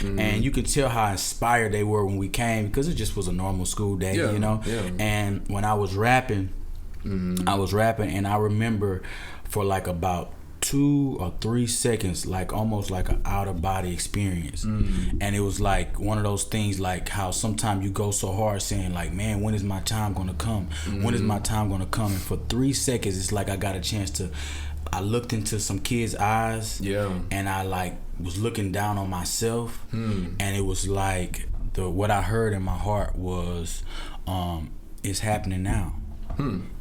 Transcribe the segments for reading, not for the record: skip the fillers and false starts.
and you could tell how inspired they were when we came, because it just was a normal school day, you know. And when I was rapping, and I remember for like about 2 or 3 seconds, like almost like an out of body experience. And it was like one of those things, like how sometimes you go so hard saying like, man, when is my time gonna come? When is my time gonna come? And for 3 seconds, it's like I got a chance to, I looked into some kids' eyes, and I like was looking down on myself, and it was like what I heard in my heart was, it's happening now.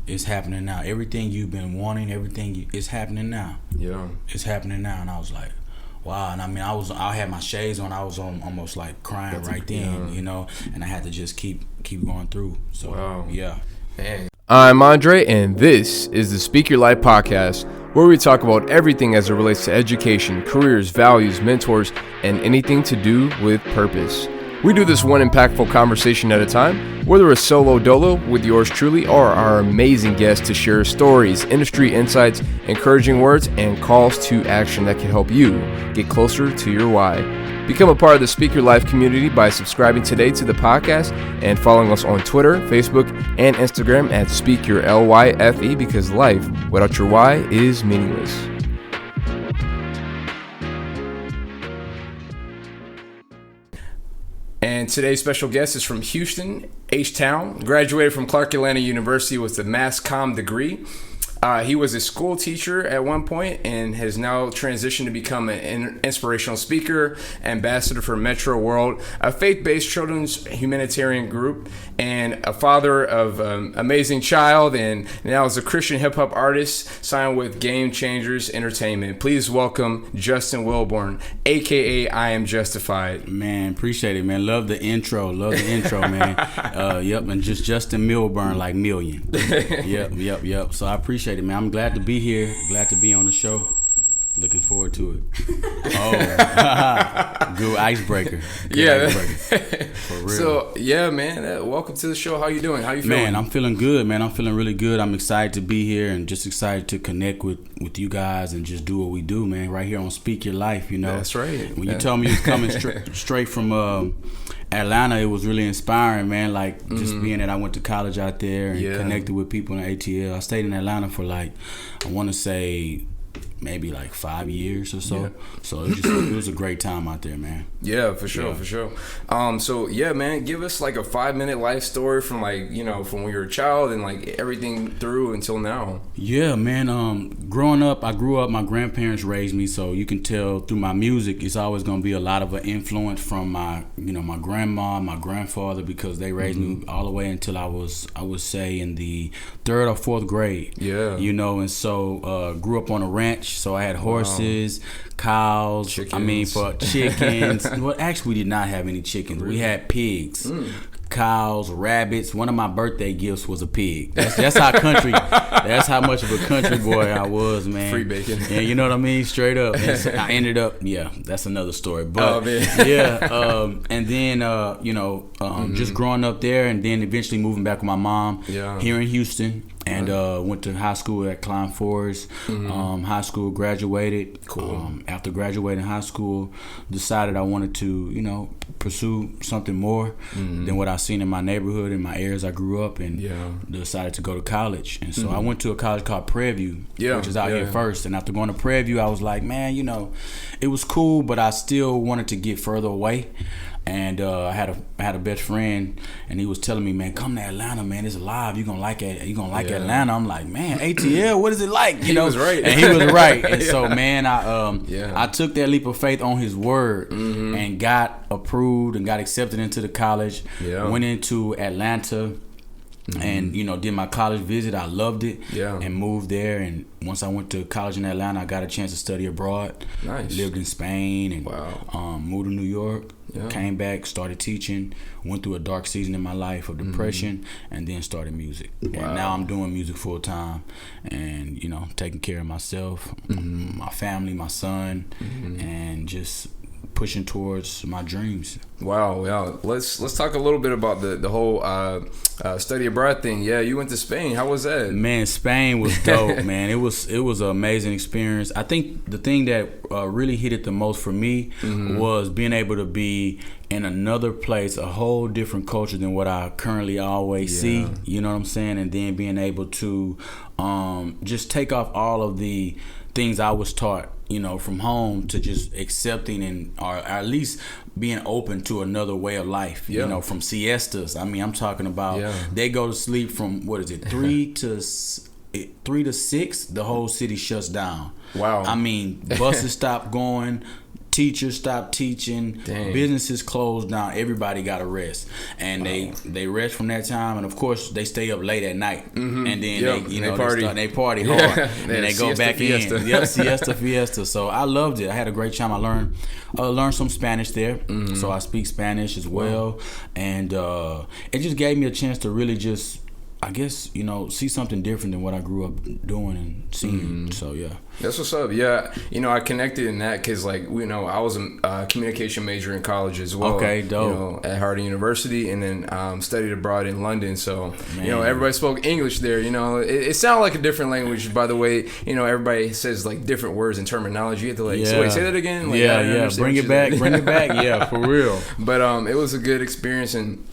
It's happening now. Everything you've been wanting, it's happening now. It's happening now. And I was like, wow. And I mean, I had my shades on. I was almost like crying then, you know. And I had to just keep going through. So yeah. Man. I'm Andre, and this is the Speak Your Life podcast, where we talk about everything as it relates to education, careers, values, mentors, and anything to do with purpose. We do this one impactful conversation at a time, whether it's solo dolo with yours truly or our amazing guests to share stories, industry insights, encouraging words, and calls to action that can help you get closer to your why. Become a part of the Speak Your Life community by subscribing today to the podcast and following us on Twitter, Facebook, and Instagram at Speak Your LYFE, because life without your why is meaningless. And today's special guest is from Houston, H-Town, graduated from Clark Atlanta University with a Mass Comm degree. He was a school teacher at one point and has now transitioned to become an inspirational speaker, ambassador for Metro World, a faith-based children's humanitarian group, and a father of an amazing child, and now is a Christian hip-hop artist signed with Game Changers Entertainment. Please welcome Justin Wilburn, a.k.a. I Am Justified. Man, appreciate it, man. Love the intro, man. Yep, and just Justin Wilburn, like million. Yep. So I appreciate it, man. I'm glad to be here. Glad to be on the show. Looking forward to it. Oh, good icebreaker. For real. So, yeah, man. Welcome to the show. How you doing? How you feeling? Man, I'm feeling good, man. I'm feeling really good. I'm excited to be here and just excited to connect with you guys and just do what we do, man. Right here on Speak Your Life, you know. That's right. When you told me you was coming straight from Atlanta, it was really inspiring, man. Like just being that I went to college out there and connected with people in ATL. I stayed in Atlanta for like, I want to say maybe like 5 years or so. So it was a great time out there, man. Yeah, for sure. So yeah, man, give us like a 5-minute life story from like, you know, from when you were a child and like everything through until now. Yeah, man. Growing up, I grew up, my grandparents raised me, so you can tell through my music, it's always gonna be a lot of an influence from my grandma, my grandfather, because they raised me all the way until I would say in the 3rd or 4th grade. Yeah. You know, and so grew up on a ranch. So I had horses, cows, chickens. Chickens. Well, actually, we did not have any chickens. Really? We had pigs, cows, rabbits. One of my birthday gifts was a pig. That's how country. That's how much of a country boy I was, man. Free bacon. Yeah, you know what I mean? Straight up. And so I ended up, that's another story. But and then just growing up there, and then eventually moving back with my mom here in Houston. And went to high school at Klein Forest. High school, graduated. Cool. After graduating high school, decided I wanted to, pursue something more than what I seen in my neighborhood, in my areas I grew up, and decided to go to college. And so I went to a college called Prairie View, which is out here first. And after going to Prairie View, I was like, man, it was cool, but I still wanted to get further away. And I had a best friend, and he was telling me, man, come to Atlanta, man. It's alive. You're gonna like it. You're gonna like Atlanta. I'm like, man, ATL, what is it like? He was right. And he was right. And so, man, I took that leap of faith on his word and got approved and got accepted into the college. Went into Atlanta. And did my college visit. I loved it. And moved there. And once I went to college in Atlanta, I got a chance to study abroad. Nice. Lived in Spain and moved to New York. Came back, started teaching. Went through a dark season in my life of depression, and then started music. And now I'm doing music full time, and taking care of myself, my family, my son, and just pushing towards my dreams. Wow. Let's talk a little bit about the whole study abroad thing. Yeah, you went to Spain. How was that? Man, Spain was dope, man. It was an amazing experience. I think the thing that really hit it the most for me was being able to be in another place, a whole different culture than what I currently always see. You know what I'm saying? And then being able to just take off all of the things I was taught, you know, from home, to just accepting and or at least being open to another way of life. You know, from siestas. I mean, I'm talking about they go to sleep from 3 to 6. The whole city shuts down. Wow. I mean, buses stop going. Teachers stopped teaching. Dang. Businesses closed down. Everybody got a rest, and they rest from that time. And of course, they stay up late at night, and then they party hard, and they go back fiesta. In. Yep, fiesta. So I loved it. I had a great time. I learned some Spanish there, so I speak Spanish as well, and it just gave me a chance to really just, I guess, you know, see something different than what I grew up doing and seeing. So yeah, that's what's up. Yeah, you know, I connected in that because, like, you know, I was a communication major in college as well. Okay, dope. You know, at Harvard University, and then studied abroad in London. So you know, everybody spoke English there. You know, it sounded like a different language. By the way, you know, everybody says like different words and terminology. You have to like, so wait, say that again. Like, bring it back. Yeah, for real. But it was a good experience, and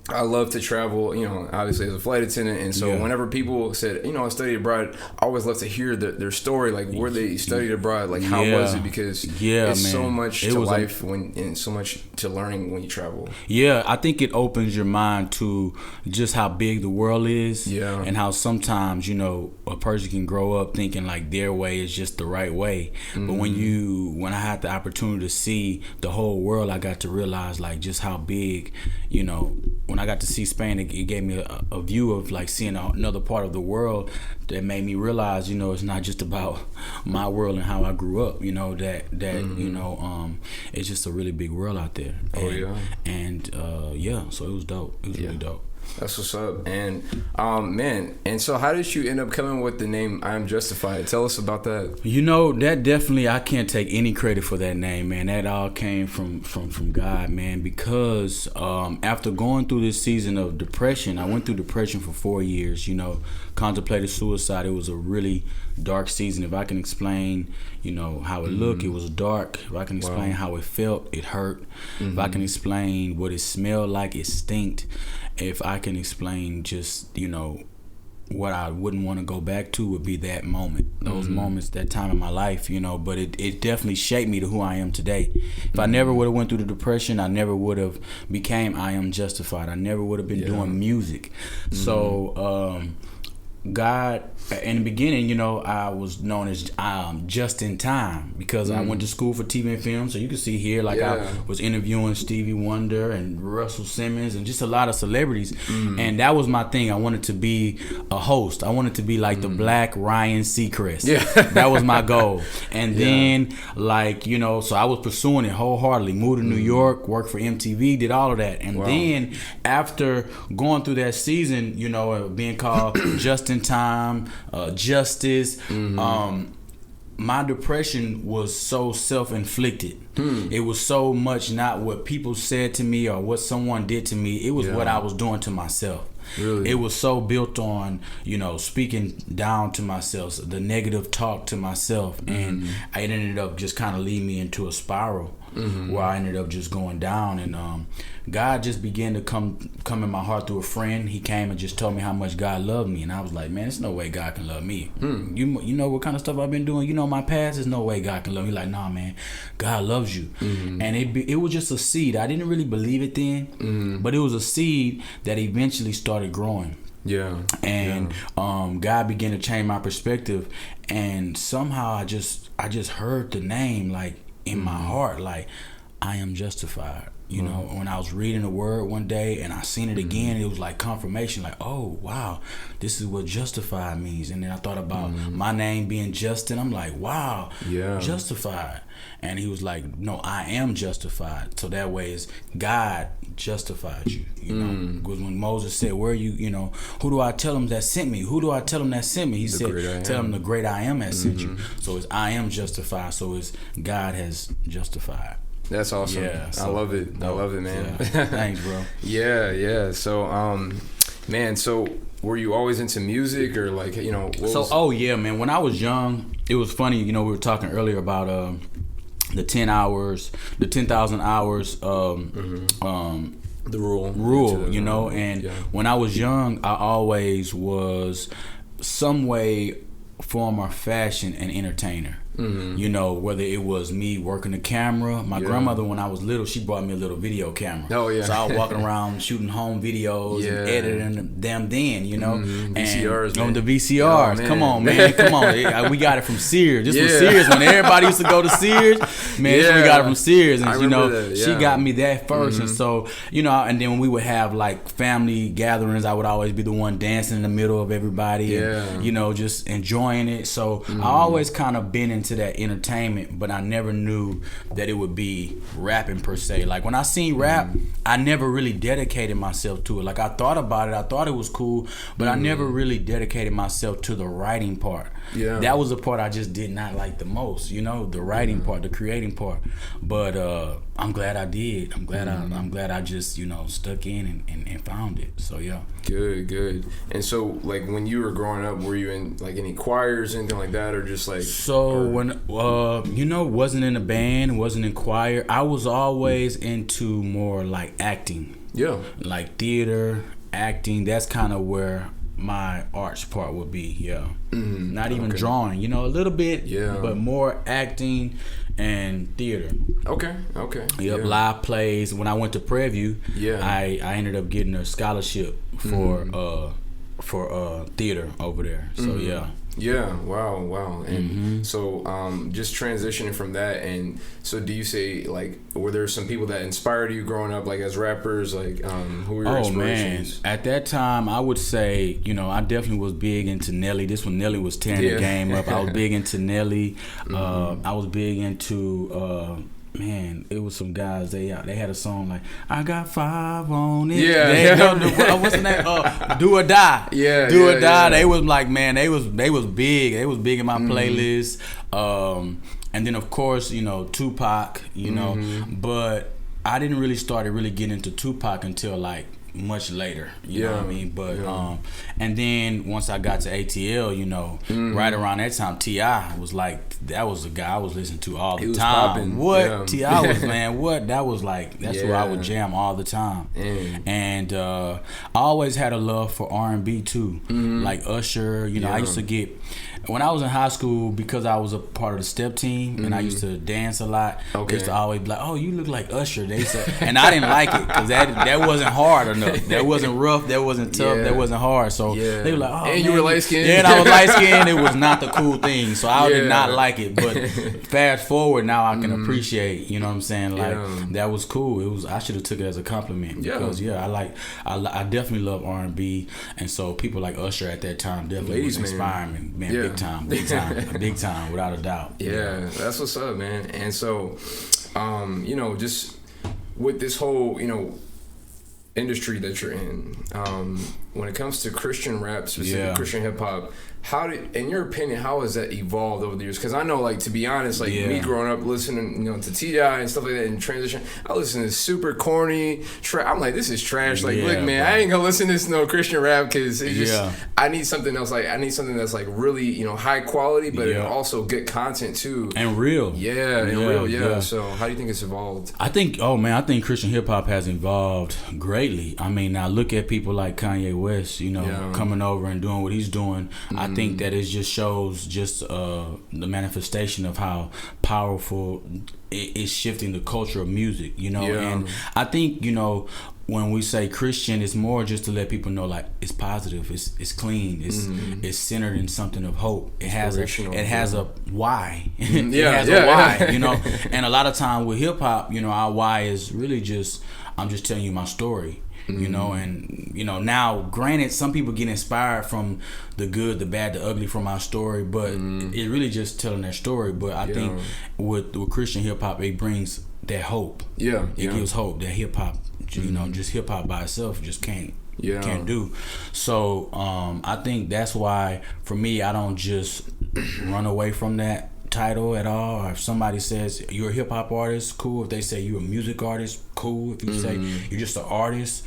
I love to travel, you know, obviously as a flight attendant. And so whenever people said, you know, I studied abroad, I always love to hear their story, like where they studied abroad, like how was it? Because it's so much to life and so much to learning when you travel. Yeah, I think it opens your mind to just how big the world is, and how sometimes, you know, a person can grow up thinking like their way is just the right way. But when I had the opportunity to see the whole world, I got to realize like just how big, you know, when I got to see Spain, it gave me a view of like seeing another part of the world that made me realize, you know, it's not just about my world and how I grew up, you know, that you know, it's just a really big world out there. And so it was dope. It was really dope. That's what's up. And man, and so how did you end up coming with the name I Am Justified? Tell us about that. You know, that definitely, I can't take any credit for that name, man. That all came from God, man, because after going through this season of depression, I went through depression for 4 years, you know, contemplated suicide. It was a really dark season. If I can explain, you know, how it looked, it was dark. If I can explain how it felt, it hurt. If I can explain what it smelled like, it stinked. If I can explain just, you know, what I wouldn't want to go back to, would be that moment, those moments, that time in my life, you know. But it definitely shaped me to who I am today. If I never would have went through the depression, I never would have became I Am Justified. I never would have been doing music. So God, in the beginning, you know, I was known as Just in Time, because I went to school for TV and film. So you can see here, like, I was interviewing Stevie Wonder and Russell Simmons and just a lot of celebrities. And that was my thing. I wanted to be a host. I wanted to be like the black Ryan Seacrest. That was my goal. And then, like, you know, so I was pursuing it wholeheartedly. Moved to New York, worked for MTV, did all of that. And then after going through that season, you know, being called Just in Time, Justice, my depression was so self-inflicted. It was so much not what people said to me or what someone did to me. It was what I was doing to myself. Really? It was so built on, you know, speaking down to myself, the negative talk to myself, and it ended up just kind of leading me into a spiral where I ended up just going down. And God just began to come in my heart through a friend. He came and just told me how much God loved me, and I was like, man, there's no way God can love me. You know what kind of stuff I've been doing? You know my past. There's no way God can love me. Like, nah, man, God loves you. And it was just a seed. I didn't really believe it then, but it was a seed that eventually started growing. And God began to change my perspective, and somehow I just heard the name like in my heart, like, I am justified. You know, when I was reading the word one day and I seen it again, it was like confirmation, like, oh, wow, this is what justified means. And then I thought about my name being Justin. I'm like, wow, justified. And he was like, no, I am justified. So that way is God justified you, you know. Because when Moses said, where are you, you know, who do I tell him that sent me? Who do I tell him that sent me? He said, tell him the great I am has sent you. So it's I am justified. So it's God has justified. That's awesome. Yeah, so, I love it. I love it, man. Yeah. Thanks, bro. Yeah. So, man, so were you always into music or like, you know? Oh yeah, man. When I was young, it was funny. You know, we were talking earlier about the 10,000 hours. The rule, you know. And when I was young, I always was some way, form, or fashion an entertainer. You know, whether it was me working the camera. My grandmother, when I was little, she brought me a little video camera. Oh yeah. So I was walking around shooting home videos and editing them then, you know. VCRs, on the VCRs. Oh, come on, man. Come on. We got it from Sears. This was Sears when everybody used to go to Sears. Man, we got it from Sears. And you know, she got me that first. And so, you know, and then when we would have like family gatherings, I would always be the one dancing in the middle of everybody and, you know, just enjoying it. So I always kind of been into that entertainment, but I never knew that it would be rapping per se. Like when I seen rap, I never really dedicated myself to it. Like I thought about it, I thought it was cool, but I never really dedicated myself to the writing part. Yeah, that was the part I just did not like the most, you know, the writing part, the creating part. But I'm glad I did. I'm glad I just, you know, stuck in and found it. So yeah. Good. And so like when you were growing up, were you in like any choirs, anything like that, or just like? So when you know, wasn't in a band, wasn't in choir. I was always into more like acting. Yeah. Like theater, acting. That's kind of where my arts part would be. Yeah. Not even drawing, you know, a little bit, but more acting and theater. Okay. Yep, live plays. When I went to Prairie View, I ended up getting a scholarship for theater over there. So Yeah, wow. And so just transitioning from that, and so do you say, like, were there some people that inspired you growing up, like as rappers, like who were your inspirations? Man, at that time I would say, you know, I definitely was big into Nelly. This when Nelly was tearing the game up. I was big into Nelly. I was big into man, it was some guys. They had a song like "I Got 5 on It." What's the name? "Do or Die." "Do or Die." They was like, man, they was big. They was big in my playlist. And then of course, you know, Tupac. You know, but I didn't really start getting into Tupac until like much later, you know what I mean? But and then once I got to ATL, you know, right around that time, T.I. was like, that was the guy I was listening to all the time. What T.I. was, man, what that was like, that's who I would jam all the time. And I always had a love for R&B too, like Usher. You know, I used to get, when I was in high school, because I was a part of the step team and I used to dance a lot, they used to always be like, "Oh, you look like Usher." They said, and I didn't like it because that wasn't hard enough. That wasn't rough. That wasn't tough. That wasn't hard. So they were like, "Oh, and man, you were light skinned." Yeah, and I was light skinned. It was not the cool thing. So I did not like it. But fast forward now, I can appreciate. You know what I'm saying? Like that was cool. It was. I should have took it as a compliment because I definitely love R&B, and so people like Usher at that time definitely was inspiring me, man. Big time, without a doubt. Yeah, that's what's up, man. And so, you know, just with this whole, you know, industry that you're in, when it comes to Christian rap, specifically Christian hip hop, in your opinion, how has that evolved over the years? Because I know, like, to be honest, like me growing up listening, you know, to T.I. and stuff like that in transition, I listen to super corny I'm like, this is trash. Like, look, man, I ain't gonna listen to this no Christian rap because it's just I need something else. Like, I need something that's like really, you know, high quality, but also good content too and real. Real. So, how do you think it's evolved? I think Christian hip hop has evolved greatly. I mean, now look at people like Kanye West, you know, coming over and doing what he's doing. I think that it just shows the manifestation of how powerful it is shifting the culture of music, you know. And I think, you know, when we say Christian, it's more just to let people know, like, it's positive, it's clean, it's centered in something of hope. It has a why. It has a why, you know. And a lot of time with hip hop, you know, our why is really just, I'm just telling you my story. You know, and you know, now granted, some people get inspired from the good, the bad, the ugly from our story, but it's really just telling their story. But I think with Christian hip hop, it brings that hope. It gives hope that hip hop, you know, just hip hop by itself just can't do. So I think that's why for me, I don't just run away from that title at all. Or if somebody says you're a hip hop artist, cool. If they say you're a music artist, cool. If you say you're just an artist,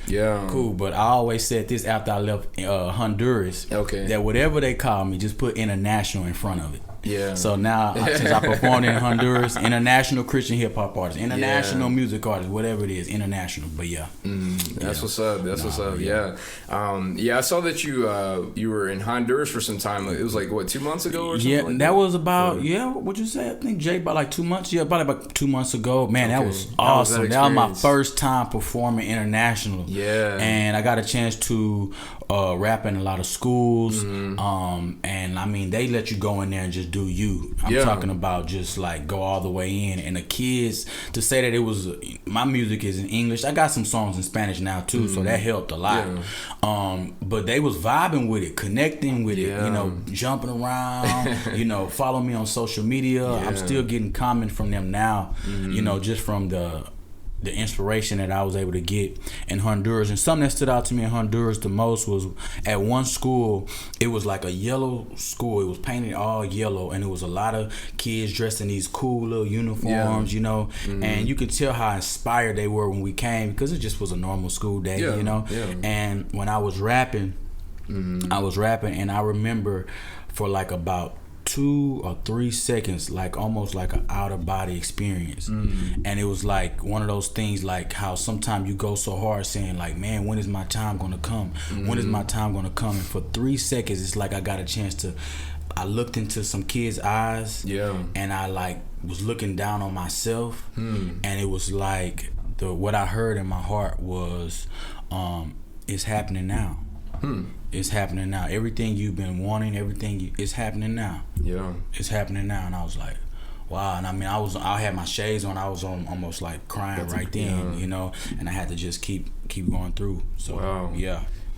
cool. But I always said this after I left Honduras, that whatever they call me, just put international in front of it. Yeah. So now, since I performed in Honduras, international Christian hip hop artist, international music artist, whatever it is, international. But that's what's up. That's what's up. Yeah. I saw that you were in Honduras for some time. It was like what, 2 months ago or something? Yeah, like that was about what'd you say? I think Jay about like 2 months. Yeah, probably about 2 months ago. Man, that was awesome. That was my first time performing international. Yeah. And I got a chance to rap in a lot of schools. And I mean, they let you go in there and just do you. I'm talking about just like go all the way in. And the kids, to say that it was, my music is in English. I got some songs in Spanish now too, so that helped a lot. But they was vibing with it, connecting with it, you know, jumping around, you know, follow me on social media. I'm still getting comments from them now, you know, just from the inspiration that I was able to get in Honduras. And something that stood out to me in Honduras the most was at one school, it was like a yellow school. It was painted all yellow, and it was a lot of kids dressed in these cool little uniforms, you know, and you could tell how inspired they were when we came, because it just was a normal school day, you know. And when I was rapping, and I remember for like about 2 or 3 seconds, like almost like an out of body experience. And it was like one of those things, like how sometimes you go so hard saying like, man, when is my time gonna come? When is my time gonna come? And for 3 seconds, it's like I got a chance to, I looked into some kids' eyes, and I like was looking down on myself, and it was like what I heard in my heart was, it's happening now. It's happening now. Everything you've been wanting, it's happening now. It's happening now. And I was like, wow. And I mean, I had my shades on. I was almost like crying then, you know. And I had to just keep going through. So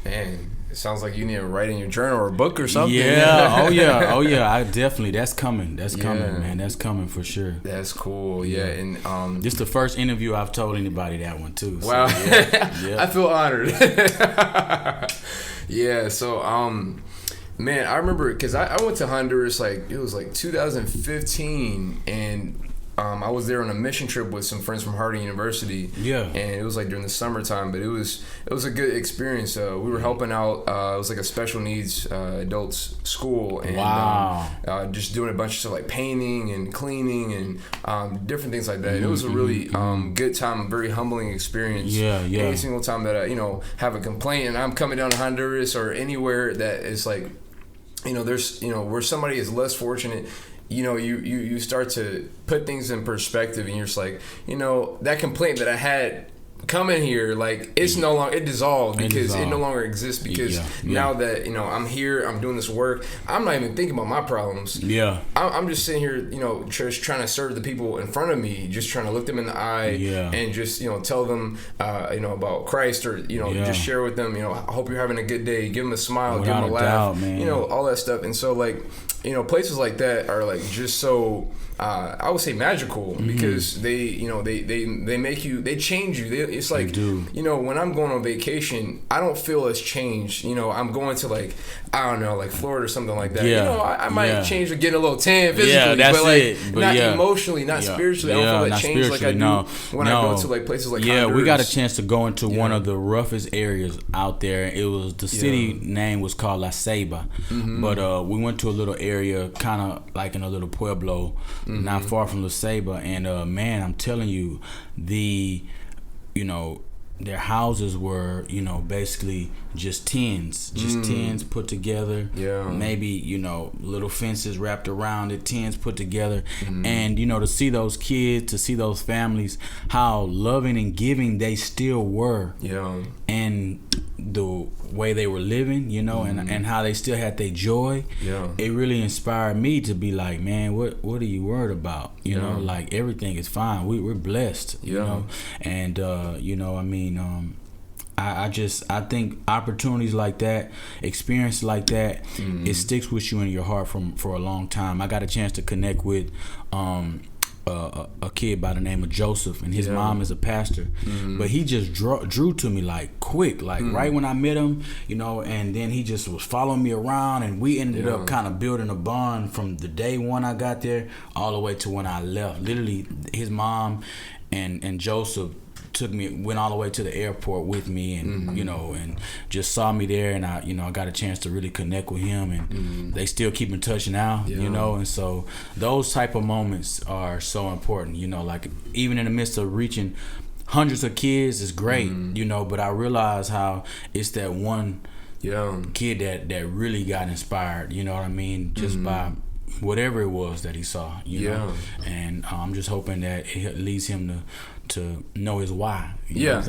Man, it sounds like you need to write in your journal or a book or something. Oh yeah. I definitely. That's coming, man. That's coming for sure. That's cool. And this is the first interview I've told anybody that one too. So, wow. I feel honored. So man, I remember because I went to Honduras, like it was like 2015, and I was there on a mission trip with some friends from Harding University. And it was like during the summertime, but it was a good experience. We were helping out. It was like a special needs adults school, and just doing a bunch of stuff like painting and cleaning and different things like that. And it was a really good time, a very humbling experience. Any single time that I have a complaint and I'm coming down to Honduras or anywhere that is like, there's where somebody is less fortunate. You start to put things in perspective, and you're just like, that complaint that I had coming here, like it's no longer, it dissolved because it no longer exists, because now that I'm here, I'm doing this work, I'm not even thinking about my problems. I'm just sitting here, just trying to serve the people in front of me, just trying to look them in the eye, and just tell them about Christ, or just share with them, I hope you're having a good day, give them a smile, give them a laugh, all that stuff. And so like places like that are like just so I would say magical, because they make you, they change you. It's like, when I'm going on vacation, I don't feel as changed. I'm going to like, I don't know, like Florida or something like that. I might change to get a little tan physically, but not emotionally, not spiritually. I don't feel that change like I do when I go to like places like Honduras. We got a chance to go into one of the roughest areas out there. It was, the city name was called La Ceiba, but we went to a little area, kind of like in a little pueblo, not far from La Ceiba, and man, I'm telling you, their houses were, basically just tins put together. Maybe, little fences wrapped around it, tins put together. And, to see those kids, to see those families, how loving and giving they still were. And the way they were living, and how they still had their joy. It really inspired me to be like, man, what are you worried about? Like everything is fine. We're blessed, and I think opportunities like that, experience like that, it sticks with you in your heart for a long time. I got a chance to connect with a kid by the name of Joseph, and his mom is a pastor. But he just drew to me like quick, like right when I met him, you know. And then he just was following me around, and we ended up kind of building a bond from the day one I got there all the way to when I left. Literally, his mom and Joseph went all the way to the airport with me, and you know, and just saw me there, and I got a chance to really connect with him, and they still keep in touch now, you know. And so those type of moments are so important, you know, like even in the midst of reaching hundreds of kids is great, you know, but I realize how it's that one kid that really got inspired, you know what I mean, just by whatever it was that he saw, you know. And I'm just hoping that it leads him to know his why. Sure.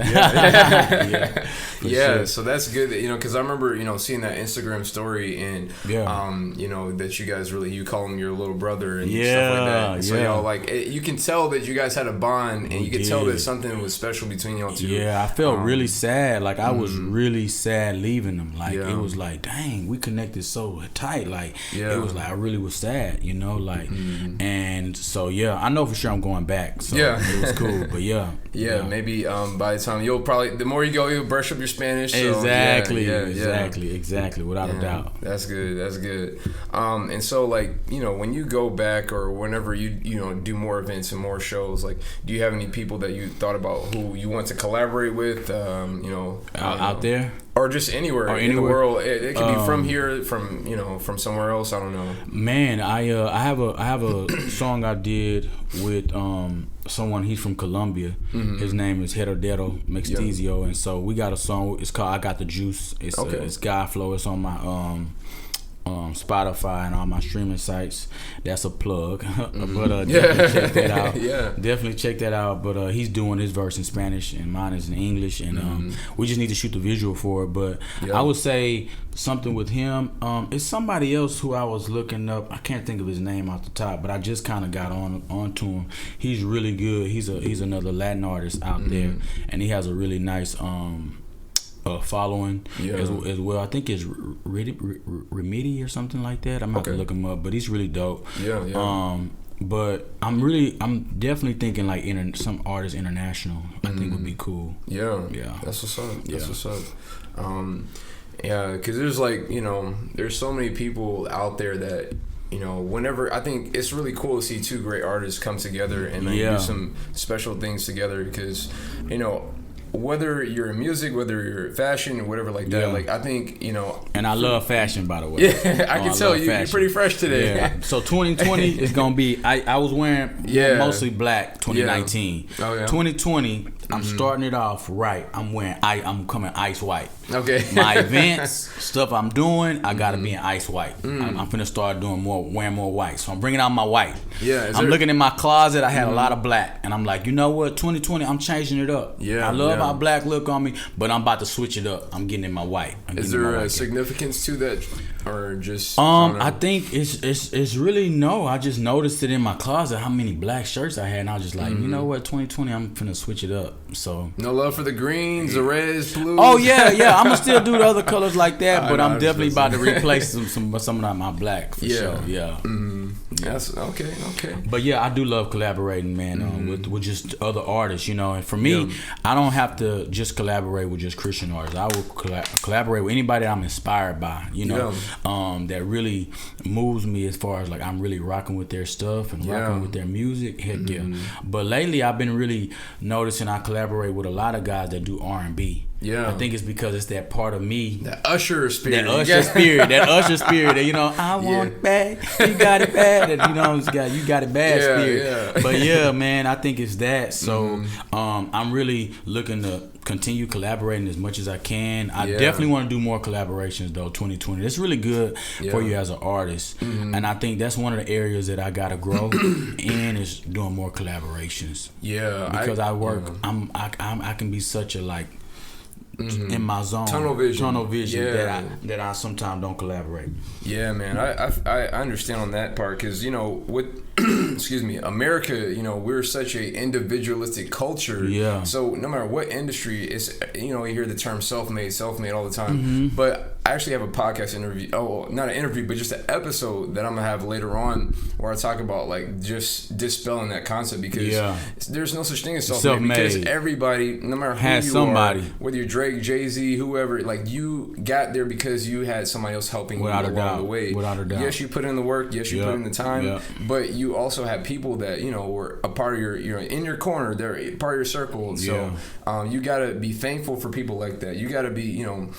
So that's good, you know, because I remember, you know, seeing that Instagram story, and you know, that you guys you call him your little brother and stuff like that. And so y'all, like, you can tell that you guys had a bond, and you could tell that something was special between y'all two. I felt really sad. Like I was really sad leaving them. Like it was like, dang, we connected so tight. Like it was like I really was sad, you know, like and so I know for sure I'm going back. So it was cool. But maybe by the time the more you go, you'll brush up your Spanish. So, exactly, without a doubt. That's good. And so, like, you know, when you go back or whenever you know, do more events and more shows, like, do you have any people that you thought about who you want to collaborate with, you know, out there? Or just anywhere in the world. It could be from here, from, you know, from somewhere else. I don't know. Man, I have a song I did with someone. He's from Colombia. His name is Herodero Mextizio, and so we got a song. It's called "I Got the Juice." It's Guy Flow. It's on my Spotify and all my streaming sites. That's a plug. But definitely check that out. Definitely check that out. But he's doing his verse in Spanish and mine is in English, and we just need to shoot the visual for it. But I would say something with him. It's somebody else who I was looking up. I can't think of his name off the top, but I just kind of got onto him. He's really good. He's another Latin artist out there, and he has a really nice following as well. I think it's Remedy or something like that. I'm about to look him up, but he's really dope. But I'm definitely thinking like some artists international. I think would be cool. That's what's up. What's up. Because there's, like, you know, there's so many people out there that, you know, whenever, I think it's really cool to see two great artists come together and do some special things together, because, you know, whether you're in music, whether you're in fashion, whatever like that, like, I think, you know. And I love fashion, by the way. I can tell you're pretty fresh today. So 2020 is going to be, I was wearing mostly black 2019. 2020, I'm starting it off right. I'm coming ice white. My events, stuff I'm doing, I gotta be in ice white. I'm finna start wearing more white. So I'm bringing out my white. I'm looking in my closet. I had a lot of black, and I'm like, you know what? 2020, I'm changing it up. I love how black look on me, but I'm about to switch it up. I'm getting in my white. Is there a significance to that, or just? I think it's really no. I just noticed it in my closet how many black shirts I had, and I was just like, you know what? 2020, I'm finna switch it up. So no love for the greens, the reds, blues. Oh yeah. I'm gonna still do the other colors like that, but I'm definitely about to replace some of my black for sure. That's okay. But I do love collaborating, man, with just other artists, you know. And for me, I don't have to just collaborate with just Christian artists. I will collaborate with anybody that I'm inspired by, you know, that really moves me as far as like I'm really rocking with their stuff and rocking with their music. Heck But lately I've been really noticing I collaborate with a lot of guys that do R&B. I think it's because it's that part of me, that Usher spirit, that, you know, I want it bad, you got it bad, and, you know, you got it bad spirit. But man, I think it's that. So I'm really looking to continue collaborating as much as I can. I definitely want to do more collaborations though. 2020, it's really good for you as an artist, and I think that's one of the areas that I gotta grow in, is doing more collaborations. Because I work, I can be such a like. In my zone, tunnel vision that I sometimes don't collaborate. Man, I understand on that part, because, you know, with excuse me, America, you know, we're such a individualistic culture. Yeah. So no matter what industry, it's, you know, you hear the term self-made all the time. But I actually have a podcast interview. Oh, not an interview, but just an episode that I'm gonna have later on where I talk about like just dispelling that concept, because there's no such thing as self-made. Because everybody, no matter who has you somebody. are, whether you're Drake, Jay-Z, whoever, like you got there because you had somebody else helping you along the way. Without a doubt. Yes, you put in the work. Yes, you put in the time. But you also have people that, you know, were a part of your, you're in your corner. They're part of your circle. So you gotta be thankful for people like that. You gotta be, you know,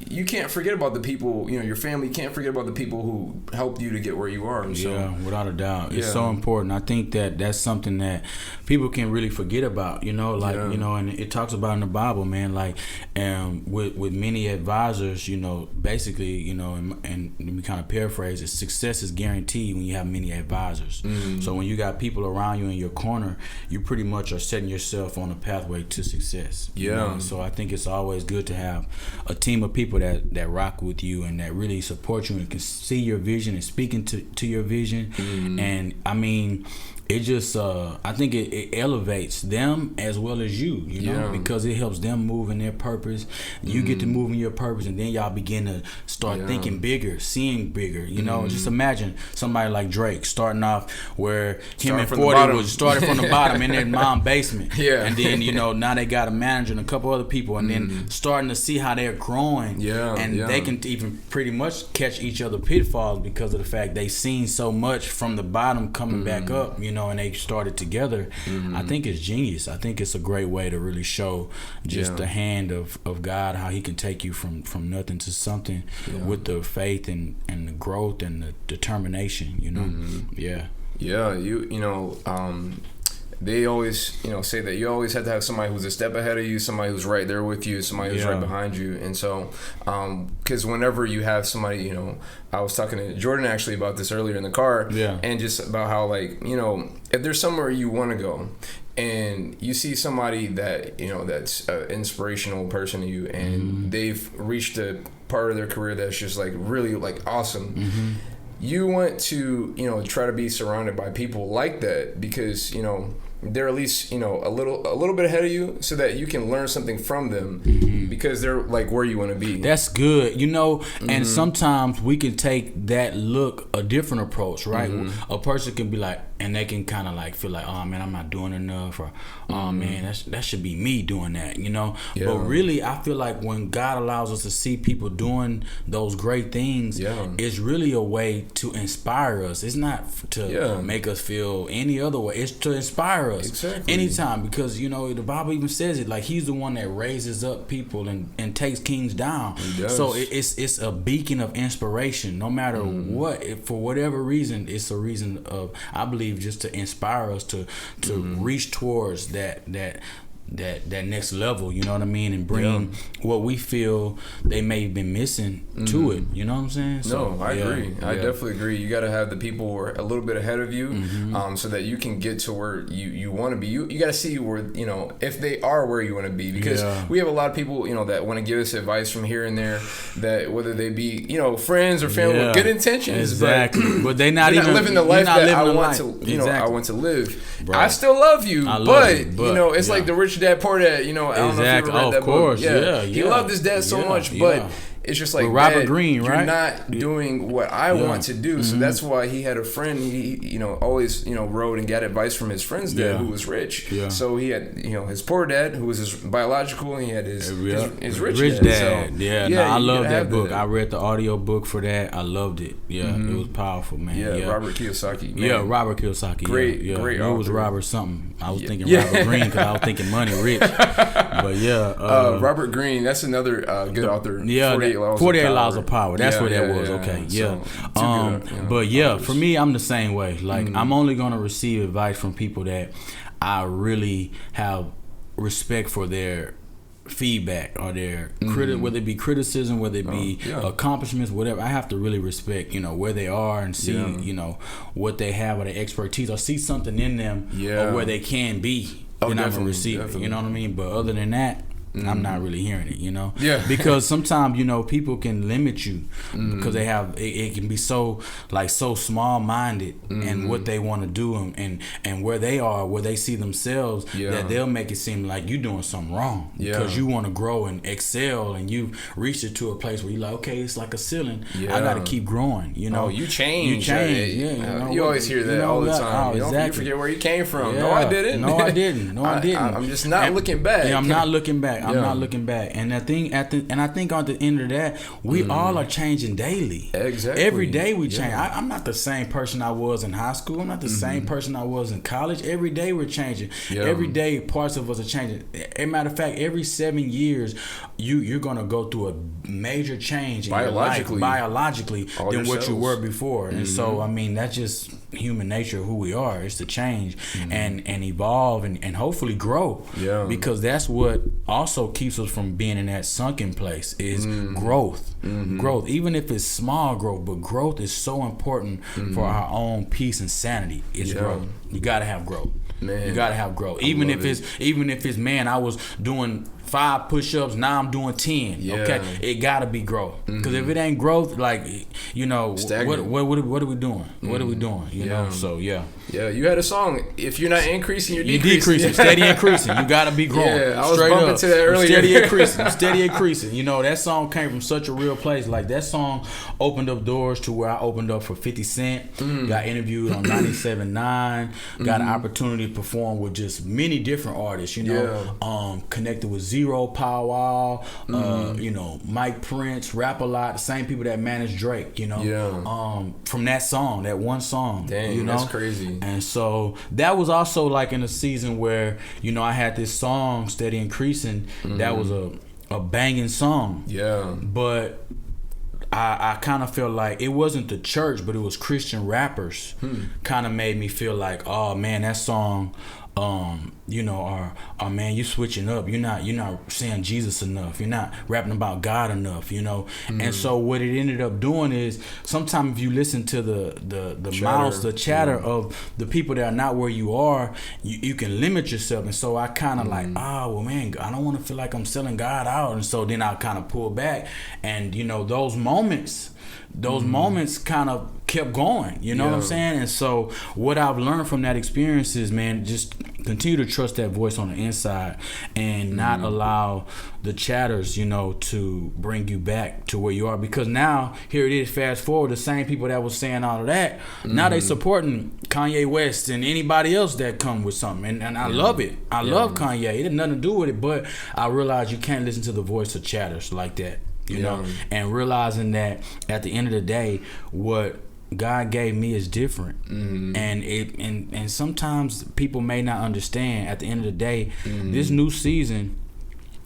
you can't forget about the people, you know, your family can't forget about the people who helped you to get where you are. So, without a doubt. It's so important. I think that that's something that people can really forget about, you know, like, you know, and it talks about in the Bible, man, like, with many advisors, you know, basically, you know, and we kind of paraphrase it, success is guaranteed when you have many advisors. So when you got people around you in your corner, you pretty much are setting yourself on a pathway to success. You know? So I think it's always good to have a team of people that rock with you and that really support you and can see your vision and speaking to your vision. And I mean, it just I think it elevates them as well as you know, because it helps them move in their purpose. You get to move in your purpose, and then y'all begin to start thinking bigger, seeing bigger, you know. Just imagine somebody like Drake starting off where him and 40 was started from the bottom in their mom's basement, and then, you know, now they got a manager and a couple other people, and then starting to see how they're growing, and they can even pretty much catch each other pitfalls because of the fact they seen so much from the bottom coming back up, you know, and they started together. I think it's genius. I think it's a great way to really show just the hand of God, how he can take you from nothing to something with the faith and the growth and the determination, you know. You know, they always, you know, say that you always have to have somebody who's a step ahead of you, somebody who's right there with you, somebody who's right behind you. And so, because whenever you have somebody, you know, I was talking to Jordan actually about this earlier in the car, and just about how, like, you know, if there's somewhere you want to go and you see somebody that, you know, that's an inspirational person to you, and they've reached a part of their career that's just like really like awesome, you want to, you know, try to be surrounded by people like that, because, you know, they're at least, you know, a little bit ahead of you, so that you can learn something from them, because they're like where you want to be. That's good, you know. And sometimes we can take that look a different approach, right? A person can be like, and they can kind of like feel like, oh man, I'm not doing enough, or oh man, that should be me doing that, you know. But really, I feel like when God allows us to see people doing those great things, it's really a way to inspire us. It's not to make us feel any other way. It's to inspire us anytime, because, you know, the Bible even says it, like he's the one that raises up people and takes kings down. So it's a beacon of inspiration, no matter what. For whatever reason, it's a reason of, I believe, just to inspire us to reach towards that next level, you know what I mean, and bring what we feel they may have been missing to it, you know what I'm saying? So, no, I agree. I definitely agree. You got to have the people who are a little bit ahead of you, so that you can get to where you want to be. You got to see where, you know, if they are where you want to be, because we have a lot of people, you know, that want to give us advice from here and there, that whether they be, you know, friends or family with good intentions, but they're not even living the life that I want to, you know, I want to live. Bro. I still love you, but you know, it's like the Rich Dad Poor Dad, you know, I don't know if you ever read that book. He loved his dad so much, but it's just like, Robert Greene, right? You're not doing what I want to do. So that's why he had a friend. He, you know, always, you know, wrote and got advice from his friend's dad who was rich. So he had, you know, his poor dad who was his biological, and he had his rich dad. So, I love that book. I read the audio book for that. I loved it. It was powerful, man. Robert Kiyosaki. Man. Robert Kiyosaki. Great It was Robert something. I was thinking Robert Greene because I was thinking Money Rich. But Robert Greene, that's another good author. 48 Laws of Power. That's what that was. Okay. But for me, I'm the same way. Like, I'm only going to receive advice from people that I really have respect for their feedback or their whether it be criticism, whether it be accomplishments, whatever. I have to really respect, you know, where they are and see, you know, what they have or their expertise, or see something in them or where they can be. Then I'm gonna receive it. You know what I mean? But other than that, I'm not really hearing it, you know? Yeah. Because sometimes, you know, people can limit you because they have, it can be so small-minded and what they want to do and where they are, where they see themselves, that they'll make it seem like you're doing something wrong because you want to grow and excel and you've reached it to a place where you're like, okay, it's like a ceiling. I got to keep growing, you know? Oh, you change. You always hear that all the time. You forget where you came from. No, I didn't. No, I didn't. I'm just not looking back. Yeah, I'm not looking back. I'm not looking back. And I think at the end of that, we all are changing daily. Exactly. Every day we change. I'm not the same person I was in high school. I'm not the same person I was in college. Every day we're changing. Every day parts of us are changing. As a matter of fact, every 7 years you're gonna go through a major change in your life, biologically than what you were before. And so I mean that's just human nature, who we are. It's to change and evolve and hopefully grow. Because that's what also keeps us from being in that sunken place is growth. Growth, even if it's small growth, but growth is so important for our own peace and sanity. It's growth. You gotta have growth. Man, you gotta have growth. Even if it's man, I was doing 5 push-ups, now I'm doing 10. Okay, it gotta be growth. Because if it ain't growth, like, you know, what are we doing? What are we doing? You know, so yeah, you had a song. If you're not increasing, you're decreasing. Steady increasing. You gotta be growing. I was bumping to that earlier. Steady increasing. You know, that song came from such a real place. Like that song opened up doors to where I opened up for 50 Cent. Got interviewed on 97.9. Got an opportunity to perform with just many different artists. You know, connected with Zero Powwow, you know, Mike Prince, Rap A Lot, the same people that managed Drake, you know, from that song, that one song. Dang, you know? That's crazy. And so that was also like in a season where, you know, I had this song, Steady Increasing, that was a banging song. But I kind of felt like it wasn't the church, but it was Christian rappers kind of made me feel like, oh man, that song, you know, or man, you switching up. You're not saying Jesus enough. You're not rapping about God enough. You know, and so what it ended up doing is sometimes if you listen to the mouse, the chatter of the people that are not where you are, you can limit yourself. And so I kind of like, well, man, I don't want to feel like I'm selling God out. And so then I kind of pull back, and you know, those moments kind of kept going, you know what I'm saying? And so what I've learned from that experience is, man, just continue to trust that voice on the inside and not allow the chatters, you know, to bring you back to where you are. Because now, here it is, fast forward, the same people that was saying all of that, now they supporting Kanye West and anybody else that come with something. And I love it. I love Kanye. It had nothing to do with it, but I realize you can't listen to the voice of chatters like that. You know, and realizing that at the end of the day, what God gave me is different, and sometimes people may not understand. At the end of the day, this new season,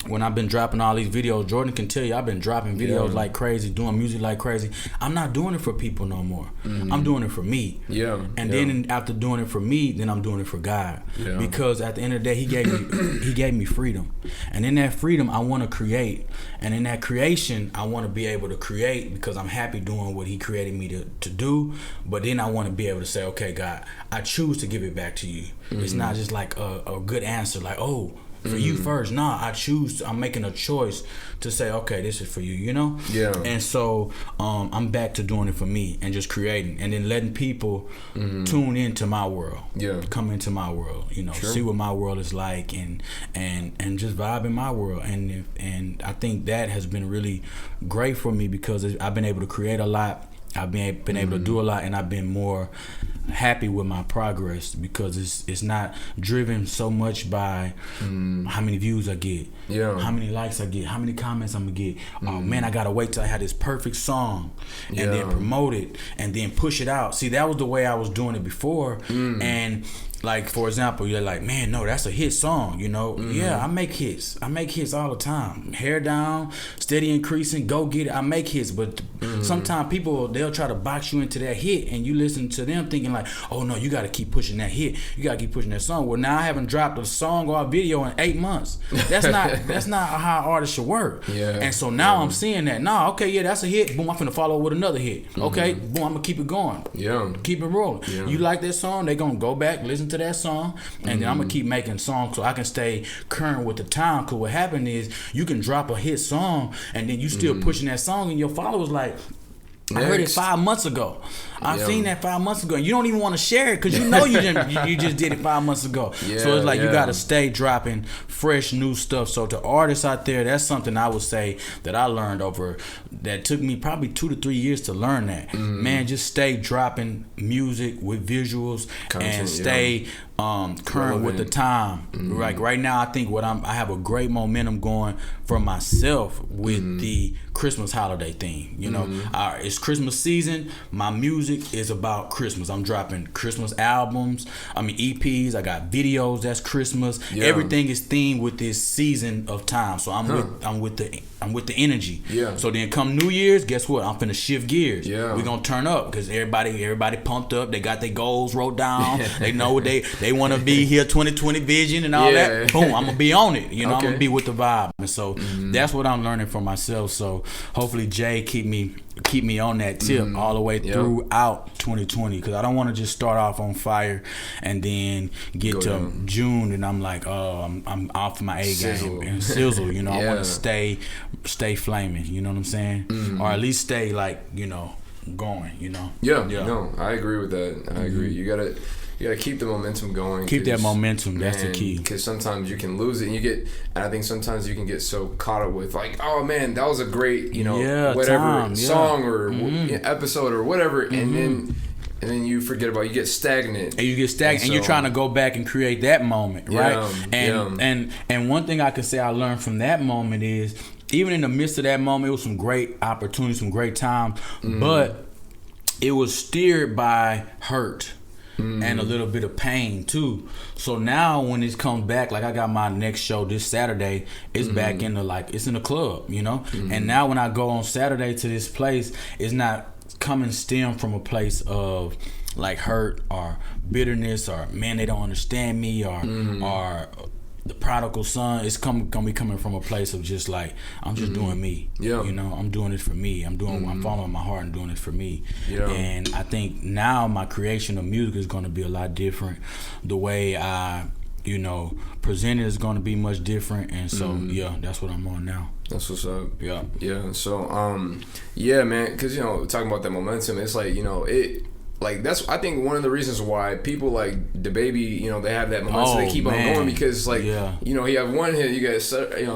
when I've been dropping all these videos, Jordan can tell you I've been dropping videos like crazy, doing music like crazy. I'm not doing it for people no more. I'm doing it for me. Then after doing it for me, then I'm doing it for God. Because at the end of the day, He gave me freedom, and in that freedom, I want to create, and in that creation, I want to be able to create because I'm happy doing what He created me to do. But then I want to be able to say, okay, God, I choose to give it back to you. It's not just like a good answer, like, oh, for you first. Nah, I'm making a choice to say, okay, this is for you, you know? And so I'm back to doing it for me and just creating and then letting people tune into my world. Come into my world, you know, see what my world is like and just vibe in my world. And I think that has been really great for me because I've been able to create a lot. I've been able to do a lot, and I've been more happy with my progress because it's not driven so much by how many views I get, how many likes I get, how many comments I'm gonna get. Oh man, I gotta wait till I had this perfect song and then promote it and then push it out. See, that was the way I was doing it before, and like, for example, you're like, man, no, that's a hit song, you know? Yeah, I make hits. I make hits all the time. Hair down, steady increasing, go get it. I make hits, but sometimes people, they'll try to box you into that hit, and you listen to them thinking like, oh no, you got to keep pushing that hit. You got to keep pushing that song. Well, now I haven't dropped a song or a video in 8 months. That's not how artists should work. And so now I'm seeing that. Nah, okay, yeah, that's a hit. Boom, I'm finna follow with another hit. Okay, boom, I'm gonna keep it going. Keep it rolling. You like that song? They gonna go back, listen to to that song, and then I'm gonna keep making songs so I can stay current with the time. Cause what happened is you can drop a hit song and then you still pushing that song, and your followers like, I heard it 5 months ago. I've seen that 5 months ago. And you don't even want to share it because you know you just did it 5 months ago. So it's like you got to stay dropping fresh new stuff. So to artists out there, that's something I would say that I learned over, that took me probably 2 to 3 years to learn that. Man, just stay dropping music with visuals, and stay current with the time. Like right now, I think I have a great momentum going for myself with the Christmas holiday thing. You know, it's Christmas season. My music is about Christmas. I'm dropping Christmas albums. EPs. I got videos. That's Christmas. Everything is themed with this season of time. So I'm with the energy. So then come New Year's, guess what? I'm finna shift gears. We're gonna turn up because everybody pumped up. They got their goals wrote down. They know what they want to be here. 2020 vision and all that. Boom, I'm gonna be on it. You know, I'm gonna be with the vibe. And so that's what I'm learning for myself. So hopefully Jay keep me on that tip all the way throughout 2020, because I don't want to just start off on fire and then get to June and I'm like, oh, I'm off my A game and sizzle. You know, I want to stay flaming. You know what I'm saying? Or at least stay like, you know, going. You know. No, I agree with that. I agree. You gotta keep the momentum going. Keep that momentum. That's the key. Because sometimes you can lose it, and I think sometimes you can get so caught up with like, oh man, that was a great, whatever song or episode or whatever, and then you forget about it. You get stagnant. And you're trying to go back and create that moment, right? And one thing I can say I learned from that moment is, even in the midst of that moment, it was some great opportunities, some great time, but it was steered by hurt. And a little bit of pain too. So now when it comes back, like I got my next show this Saturday, it's back in it's in the club, you know. And now when I go on Saturday to this place, it's not coming stem from a place of like hurt or bitterness or man, they don't understand me or the prodigal son. It's gonna be coming from a place of just like, I'm just doing me. You know, I'm doing it for me. I'm following my heart and doing it for me. And I think now my creation of music is gonna be a lot different. The way I, present it is gonna be much different. And so that's what I'm on now. That's what's up. Yeah. So man, because talking about that momentum, it's like that's, I think, one of the reasons why people like the baby, they have that momentum. They keep on going because, you have one hit, you got Surge, and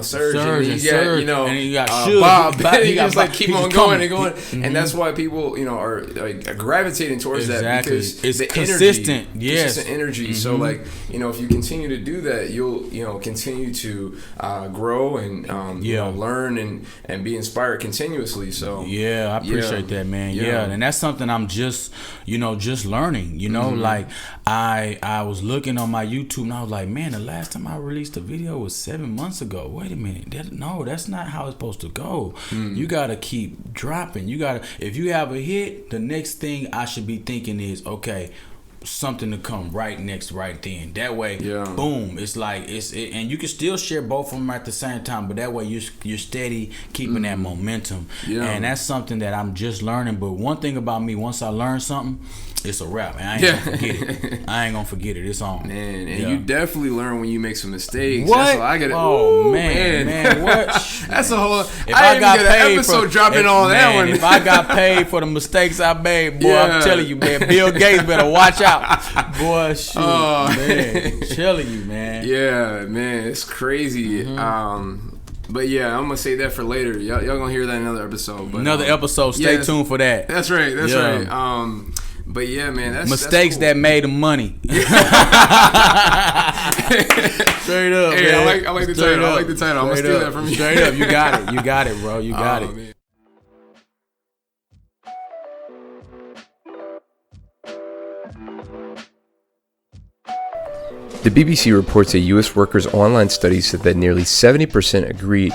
you got Bob. You just like keep on going and going, and that's why people, are like gravitating towards that, because it's the consistent, consistent energy. So if you continue to do that, you'll continue to grow and learn and be inspired continuously. So I appreciate that, man. And that's something I'm just just learning, like I was looking on my YouTube and I was like, man, the last time I released a video was 7 months ago. Wait a minute. That's not how it's supposed to go. You got to keep dropping. If you have a hit, the next thing I should be thinking is, okay, something to come right next, right then. That way, boom, it's like and you can still share both of them at the same time, but that way you're steady keeping that momentum. And that's something that I'm just learning. But one thing about me, once I learn something, it's a wrap. I ain't gonna forget it. I ain't gonna forget it. It's on. Man, and you definitely learn when you make some mistakes. What? That's all I got. Oh man, what? That's a whole. I got get an episode dropping on that one. If I got paid for the mistakes I made, boy, I'm telling you, man, Bill Gates better watch out, boy. Shoot, man, telling you, man. Yeah, man, it's crazy. But yeah, I'm gonna say that for later. Y'all gonna hear that in another episode. But, another episode. Stay tuned for that. That's right. That's right. But yeah, man, that's mistakes cool. that made him money. Straight up, hey, man. I like the title. I like the title. I'm gonna steal that from you. Straight up, you got it, bro. You got it. Man. The BBC reports a U.S. workers' online study said that nearly 70% agree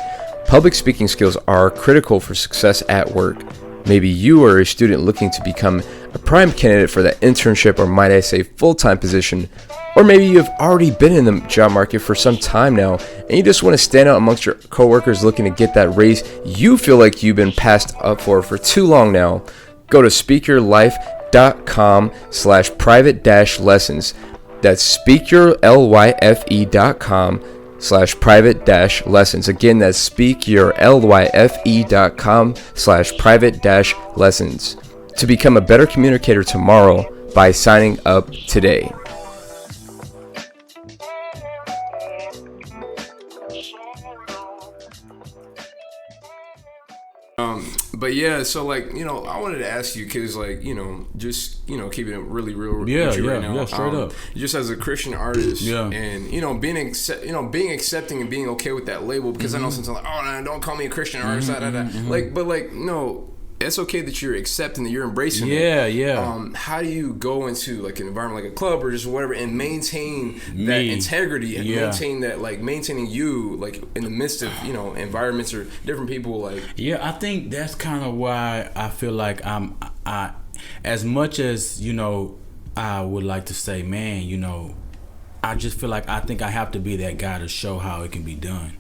public speaking skills are critical for success at work. Maybe you are a student looking to become a prime candidate for that internship, or might I say full-time position, or maybe you've already been in the job market for some time now and you just want to stand out amongst your coworkers looking to get that raise you feel like you've been passed up for too long now. Go to speakyourlife.com/private-lessons. That's speakyourlyfe.com/private-lessons. Again, that's speakyourlyfe.com/private-lessons to become a better communicator tomorrow by signing up today. But yeah, so like, you know, I wanted to ask you, because like, you know, just, you know, keeping it really real with you right now. Straight up. Just as a Christian artist, and you know, being accepting and being okay with that label, because I know sometimes like, oh no, don't call me a Christian artist, like, but like, no. It's okay that you're accepting, that you're embracing it. How do you go into like an environment like a club or just whatever and maintain that integrity and maintain that, like, maintaining you, like, in the midst of, you know, environments or different people, like? Yeah, I think that's kind of why I feel like I as much as, you know, I would like to say, man, you know, I just feel like I think I have to be that guy to show how it can be done,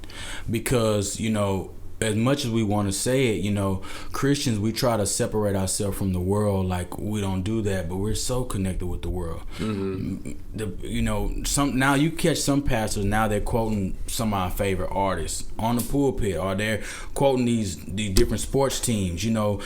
because, you know, as much as we want to say it, you know, Christians, we try to separate ourselves from the world. Like, we don't do that, but we're so connected with the world. You know, now you catch some pastors, now they're quoting some of our favorite artists on the pulpit, or they're quoting these different sports teams, you know,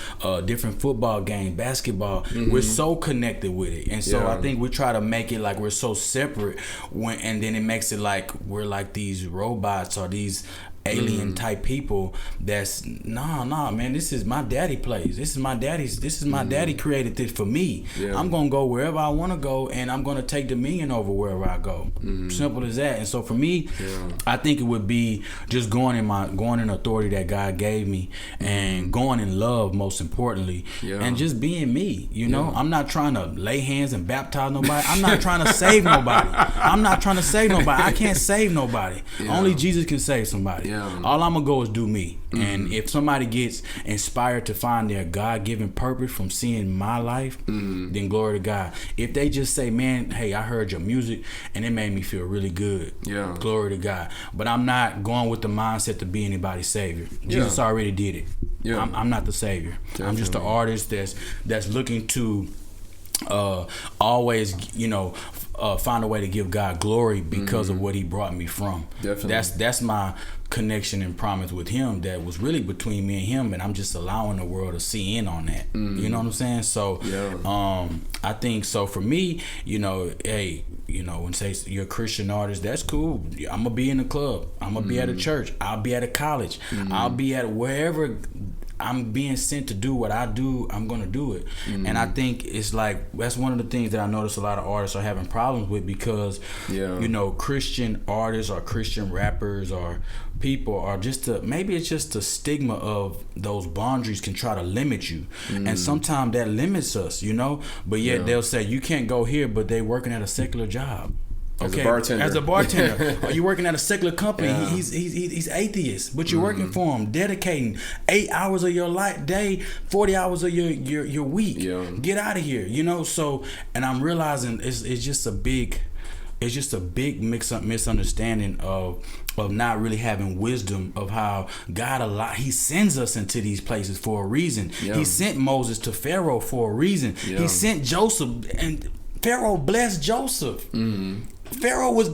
different football games, basketball. We're so connected with it. And so I think we try to make it like we're so separate, and then it makes it like we're like these robots or these alien type people. That's nah, man, this is my daddy place. This is my daddy created this for me. I'm gonna go wherever I want to go, and I'm gonna take dominion over wherever I go. Simple as that. And so for me, I think it would be just going in authority that God gave me, and going in love, most importantly, and just being me. You know, I'm not trying to lay hands and baptize nobody. I'm not trying to save nobody. I can't save nobody. Only Jesus can save somebody. All I'm gonna go is do me. And if somebody gets inspired to find their God-given purpose from seeing my life, then glory to God. If they just say, man, hey, I heard your music and it made me feel really good, glory to God. But I'm not going with the mindset to be anybody's savior. Jesus already did it. I'm not the savior. Definitely. I'm just an artist that's looking to always, you know, find a way to give God glory because of what he brought me from. Definitely. That's my connection and promise with him, that was really between me and him, and I'm just allowing the world to see in on that. You know what I'm saying? So I think so for me, you know, hey, you know, when say you're a Christian artist, that's cool. I'm gonna be in the club, I'm gonna be at a church, I'll be at a college, I'll be at wherever I'm being sent to do what I do, I'm gonna do it. And I think it's like, that's one of the things that I notice a lot of artists are having problems with, because you know, Christian artists or Christian rappers or people are just maybe it's just the stigma of those boundaries can try to limit you, and sometimes that limits us, you know, but yet they'll say you can't go here, but they working at a secular job. As a bartender. Or you're working at a secular company. He's atheist, but you're working for him, dedicating 8 hours of your day, 40 hours of your week. Get out of here, you know. So, and I'm realizing it's just a big misunderstanding of not really having wisdom of how God he sends us into these places for a reason. He sent Moses to Pharaoh for a reason. He sent Joseph, and Pharaoh blessed Joseph. Pharaoh was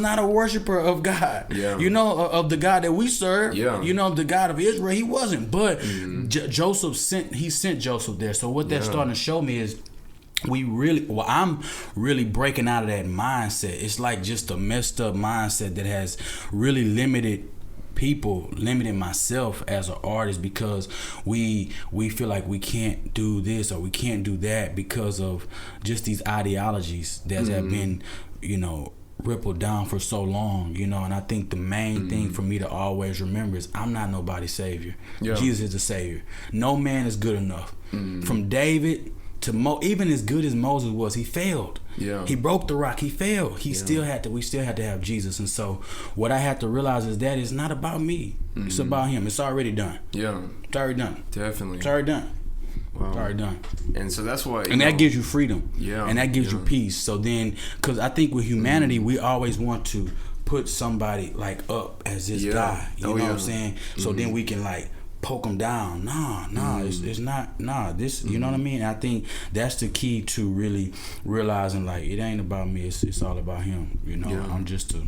not a worshiper of God, you know, of the God that we serve, you know, the God of Israel. He wasn't, but Joseph sent Joseph there. So what that's starting to show me is I'm really breaking out of that mindset. It's like just a messed up mindset that has really limited people, limiting myself as an artist, because we feel like we can't do this or we can't do that because of just these ideologies that have been, you know, rippled down for so long, you know. And I think the main thing for me to always remember is I'm not nobody's savior. Jesus is the savior. No man is good enough. From David to even as good as Moses was, he failed. He broke the rock. He failed. We still had to have Jesus. And so what I had to realize is that it's not about me. It's about him. It's already done. It's already done. Definitely. It's already done. Wow. It's already done. And so that's why, and that gives you freedom. And that gives you peace. So then, because I think with humanity, we always want to put somebody like up as this guy. You know what I'm saying? So then we can like poke them down. Nah, it's not. Nah, this. You know what I mean? I think that's the key to really realizing like it ain't about me. It's all about him. You know, I'm just a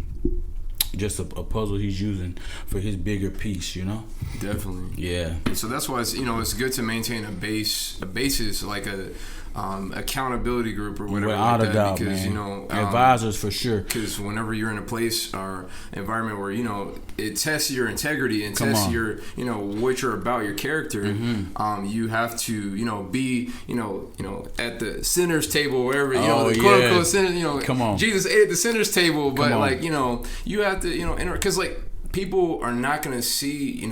puzzle he's using for his bigger piece, you know? Definitely. Yeah. And so that's why it's good to maintain a basis, like a accountability group or whatever Without like a that, doubt, because man. Advisors for sure. Because whenever you're in a place or environment where it tests your integrity and tests your what you're about, your character, you have to be at the sinner's table, wherever the quote unquote sinner, come on, Jesus ate at the sinner's table, but like you have to because like people are not gonna see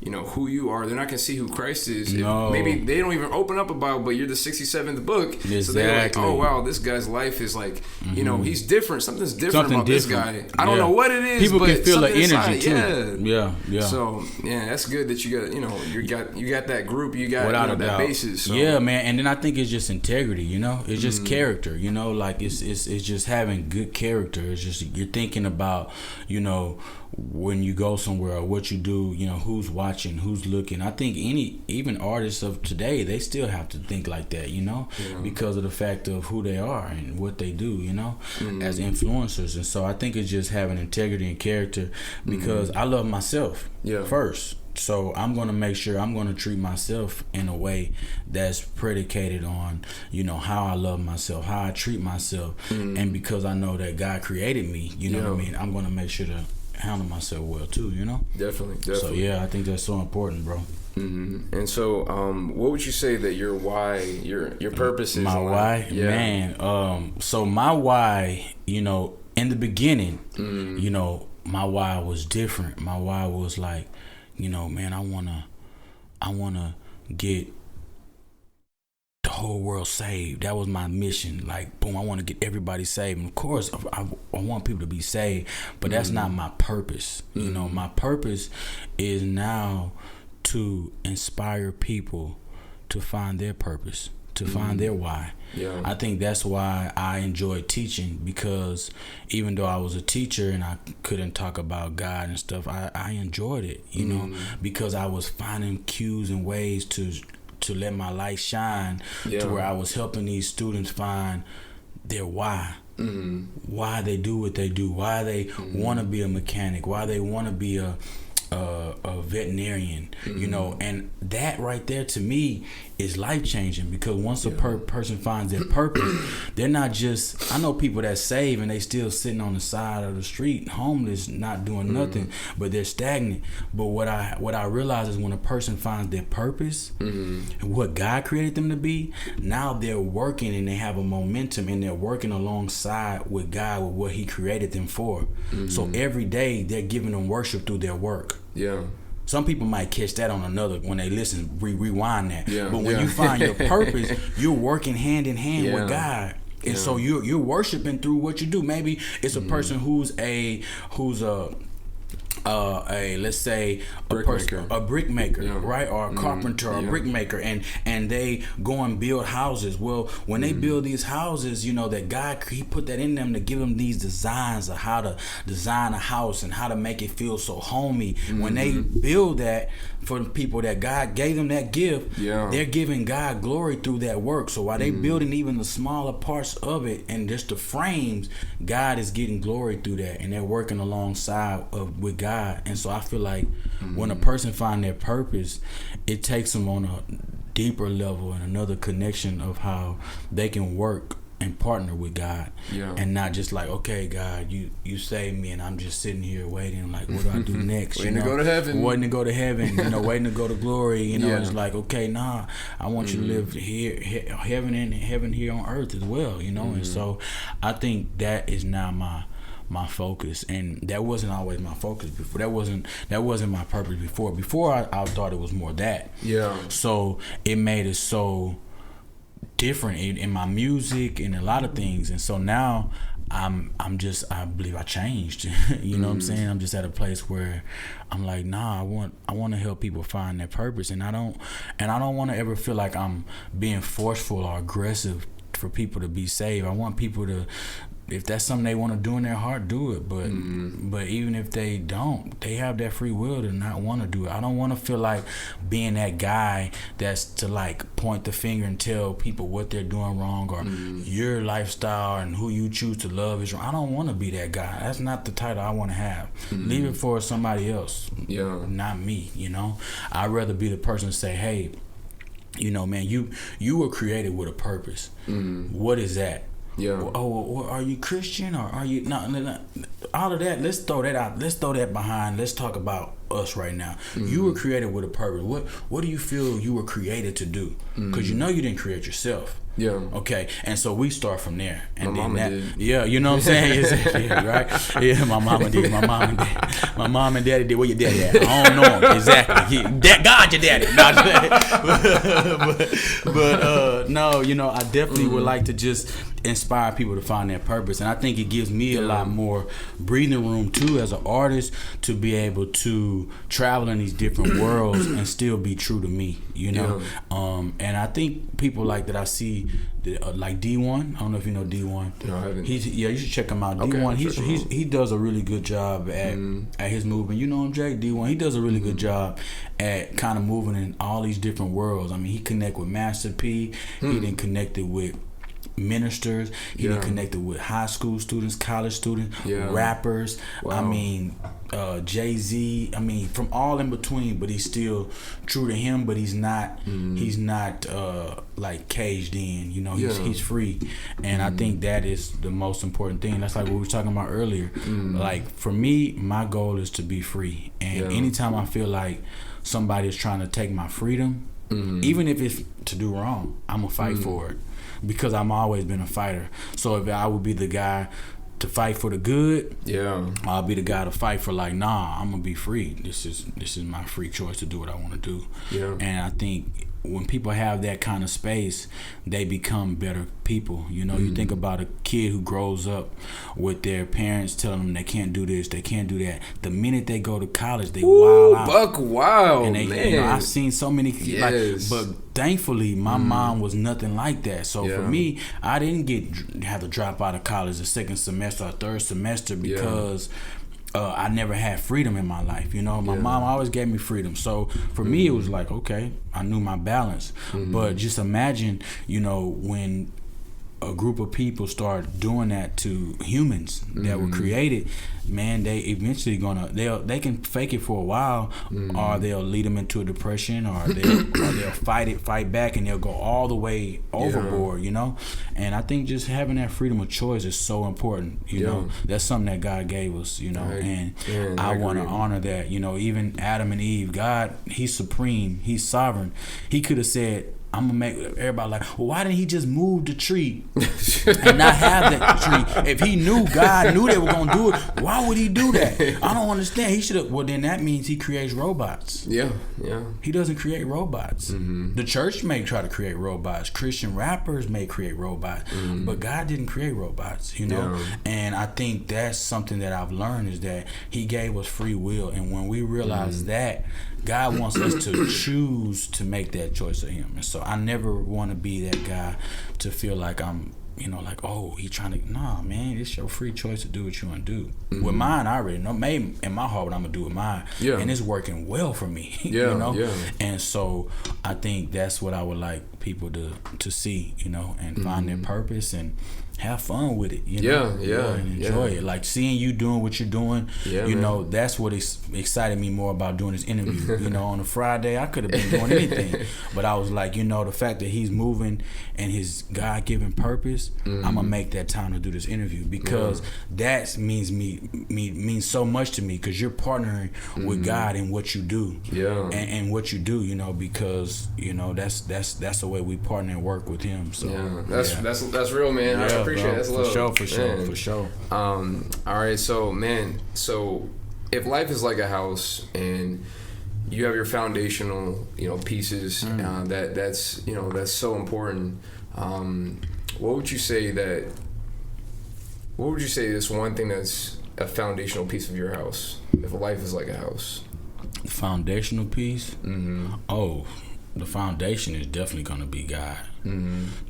who you are. They're not going to see who Christ is. No. Maybe they don't even open up a Bible, but you're the 67th book. Exactly. So they're like, oh, wow, this guy's life is like, he's different. Something's different about this guy. I don't know what it is, people but can feel the energy inside, too. Yeah. So, that's good that you got that group. You got that basis. So. Yeah, man. And then I think it's just integrity, It's just character, like it's just having good character. It's just you're thinking about, when you go somewhere or what you do, who's watching, who's looking. I think even artists of today, they still have to think like that, because of the fact of who they are and what they do, as influencers. And so I think it's just having integrity and character, because I love myself first. So I'm going to make sure I'm going to treat myself in a way that's predicated on, how I love myself, how I treat myself. And because I know that God created me, what I mean, I'm going to make sure to handle myself well too, Definitely. So I think that's so important, bro. And so what would you say that your why, your purpose is? My why? Man, so my why, in the beginning, my why was different. My why was like, man, I wanna get the whole world saved. That was my mission. Like, boom, I want to get everybody saved. And of course, I want people to be saved, but that's not my purpose. My purpose is now to inspire people to find their purpose, to find their why. Yeah. I think that's why I enjoyed teaching, because even though I was a teacher and I couldn't talk about God and stuff, I enjoyed it, because I was finding cues and ways to let my light shine, to where I was helping these students find their why. Why they do what they do, why they want to be a mechanic, why they want to be a veterinarian, and that right there to me is life changing, because once a person finds their purpose, they're not just, I know people that save and they still sitting on the side of the street, homeless, not doing nothing, but they're stagnant. But what I realize is when a person finds their purpose, what God created them to be, now they're working and they have a momentum and they're working alongside with God, with what He created them for. So every day they're giving them worship through their work. Yeah. Some people might catch that on another, when they listen, rewind that. But when you find your purpose, you're working hand in hand with God. And so you're worshiping through what you do. Maybe it's a person who's a let's say a brick maker, right, or a carpenter or a brick maker, and they go and build houses. Well, when they build these houses, that God, He put that in them to give them these designs of how to design a house and how to make it feel so homey. When they build that for the people that God gave them that gift, they're giving God glory through that work. So while they building even the smaller parts of it and just the frames, God is getting glory through that, and they're working alongside with God. And so I feel like when a person finds their purpose, it takes them on a deeper level and another connection of how they can work and partner with God, and not just like, okay, God, you saved me and I'm just sitting here waiting, like, what do I do next? Waiting to go to heaven. Waiting to go to heaven, waiting to go to glory. It's like, okay, nah, I want you to live here, heaven here on earth as well. And so I think that is now my focus, and that wasn't always my focus before. That wasn't my purpose before. Before I thought it was more that. So it made it so different in my music and a lot of things, and so now I believe I changed. You know what I'm saying? I'm just at a place where I'm like, nah, I want to help people find their purpose, and I don't want to ever feel like I'm being forceful or aggressive for people to be saved. I want people to if that's something they want to do in their heart, do it. But even if they don't, they have that free will to not want to do it. I don't want to feel like being that guy that's to like point the finger and tell people what they're doing wrong or your lifestyle and who you choose to love is wrong. I don't want to be that guy. That's not the title I want to have. Leave it for somebody else. Yeah, not me. You know, I'd rather be the person to say, hey, you know, man, you were created with a purpose. What is that? Yeah. Oh, are you Christian or are you no? All of that. Let's throw that out. Let's throw that behind. Let's talk about us right now. You were created with a purpose. What do you feel you were created to do? Because you know you didn't create yourself. Yeah. Okay. And so we start from there. And my mama did. Yeah. You know what I'm saying? Yeah, right. Yeah. My mama did. My mom and daddy did. Where your daddy at? I don't know him exactly. God, your daddy. But no. You know, I definitely would like to just inspire people to find their purpose, and I think it gives me a lot more breathing room too as an artist to be able to travel in these different worlds and still be true to me, you know. And I think people like that I see like D1. I don't know if you know D1. No, I haven't. You should check him out. Okay, D1 he does a really good job at his movement. You know him, Jake? D1, he does a really good job at kind of moving in all these different worlds. I mean, he connect with Master P. He then connected with ministers. He been connected with high school students, college students, rappers. Wow. I mean, Jay-Z. I mean, from all in between. But he's still true to him. But he's not. He's not like caged in. You know, he's free. And I think that is the most important thing. That's like what we were talking about earlier. Like for me, my goal is to be free. And anytime I feel like somebody is trying to take my freedom, even if it's to do wrong, I'm gonna fight for it. Because I'm always been a fighter. So if I would be the guy to fight for the good, I'll be the guy to fight for like, nah, I'm gonna be free. This is my free choice to do what I want to do. And I think when people have that kind of space, they become better people. You know, you think about a kid who grows up with their parents telling them they can't do this, they can't do that. The minute they go to college, they wild out. Buck wild, and they, man. You know, I've seen so many kids, but thankfully, my mom was nothing like that. So for me, I didn't have to drop out of college the second semester or third semester because I never had freedom in my life. You know, my mom always gave me freedom. So for me, it was like, okay, I knew my balance. But just imagine, you know, when a group of people start doing that to humans that were created, man, they eventually they can fake it for a while, or they'll lead them into a depression, or they'll fight back, and they'll go all the way overboard, you know. And I think just having that freedom of choice is so important, you know. That's something that God gave us, you know, and I want to honor that. You know, even Adam and Eve, God, He's supreme, He's sovereign. He could have said, I'm gonna make everybody like, well, why didn't he just move the tree and not have that tree? If he knew, God knew they were gonna do it, why would he do that? I don't understand. He should have. Well, then that means he creates robots. Yeah. He doesn't create robots. The church may try to create robots. Christian rappers may create robots, but God didn't create robots. You know, and I think that's something that I've learned is that He gave us free will, and when we realize that, God wants us to choose to make that choice of Him. And so I never want to be that guy to feel like I'm, you know, like, oh, he trying to, nah, man, it's your free choice to do what you want to do. With mine, I already know, maybe in my heart what I'm going to do with mine. And it's working well for me, you know? And so I think that's what I would like people to see, you know, and find their purpose and have fun with it, you know, and enjoy it. Like seeing you doing what you're doing, you know, that's what excited me more about doing this interview. You know, on a Friday, I could have been doing anything, but I was like, you know, the fact that he's moving and his God-given purpose, I'm gonna make that time to do this interview because that means so much to me because you're partnering with God in what you do, and what you do, you know, because you know that's the way we partner and work with Him. So that's real, man. I appreciate it. That's love. For sure. All right, so man, if life is like a house and you have your foundational, you know, pieces that's so important. What would you say is one thing that's a foundational piece of your house? If life is like a house, the foundational piece. Oh, the foundation is definitely gonna be God.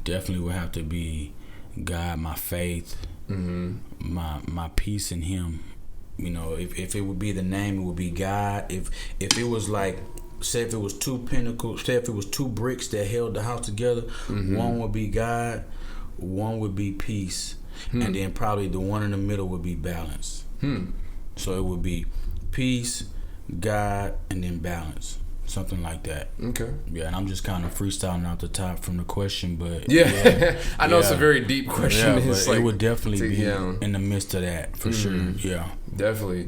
Definitely will have to be God, my faith, my peace in Him. You know, if it would be the name, it would be God. If it was like, say if it was two pinnacles, say if it was two bricks that held the house together, one would be God, one would be peace, and then probably the one in the middle would be balance. So it would be peace, God, and then balance. Something like that. Okay. Yeah, and I'm just kind of freestyling out the top from the question, but I know it's a very deep question. Yeah, but it would definitely be in the midst of that for sure. Yeah. Definitely.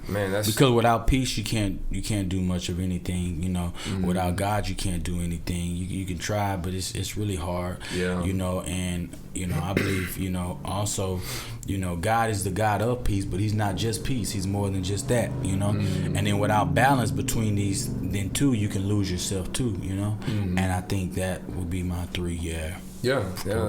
Man, that's because without peace you can't do much of anything, you know. Without God you can't do anything. You can try, but it's really hard. Yeah. You know, and you know, I believe, you know, also, you know, God is the God of peace, but He's not just peace. He's more than just that, you know. And then without balance between these then two, you can lose yourself too, you know. And I think that would be my 3. Yeah,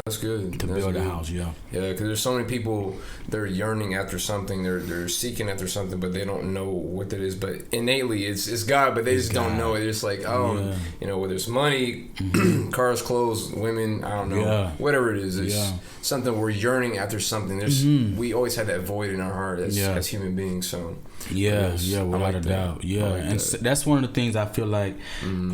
that's good. To build a house, yeah, because there's so many people, they're yearning after something, they're seeking after something, but they don't know what that is. But innately, it's God, but they just don't know it. It's like, you know, whether it's money, cars, clothes, women, I don't know, whatever it is, it's something we're yearning after something. There's we always have that void in our heart as human beings. So without a doubt, and that's one of the things I feel like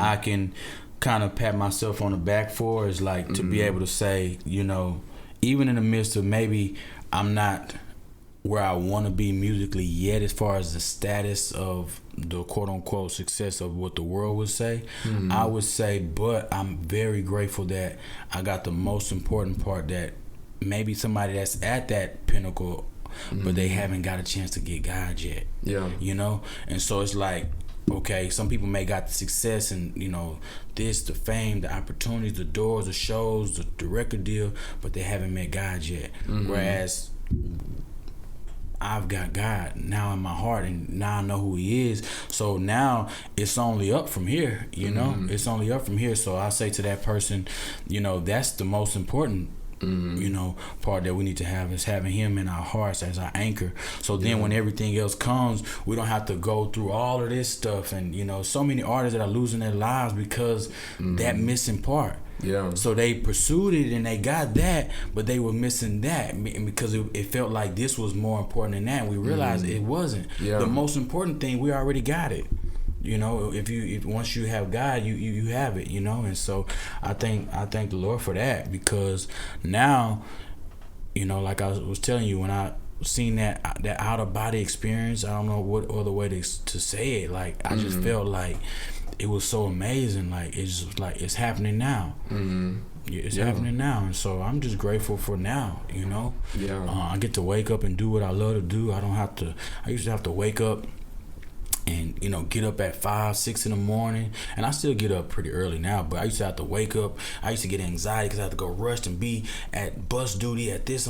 I can kind of pat myself on the back for, is like to be able to say, you know, even in the midst of maybe I'm not where I want to be musically yet as far as the status of the quote unquote success of what the world would say, I would say, but I'm very grateful that I got the most important part, that maybe somebody that's at that pinnacle but they haven't got a chance to get God yet. You know? And so it's like, okay, some people may got the success and, you know, this, the fame, the opportunities, the doors, the shows, the record deal, but they haven't met God yet. Whereas I've got God now in my heart, and now I know who He is. So now it's only up from here, you know? It's only up from here. So I say to that person, you know, that's the most important you know, part that we need to have, is having Him in our hearts as our anchor. So then when everything else comes, we don't have to go through all of this stuff. And, you know, so many artists that are losing their lives because that missing part. So they pursued it and they got that, but they were missing that because it felt like this was more important than that. And we realized it wasn't. The most important thing, we already got it. You know, if once you have God, you have it, you know. And so I thank the Lord for that, because now, you know, like I was telling you, when I seen that out of body experience, I don't know what other way to say it. Like I just felt like it was so amazing. Like it's just like it's happening now. It's happening now, and so I'm just grateful for now. You know, I get to wake up and do what I love to do. I don't have to. I used to have to wake up and, you know, get up at 5, 6 in the morning, and I still get up pretty early now, but I used to have to wake up. I used to get anxiety because I had to go rush and be at bus duty at this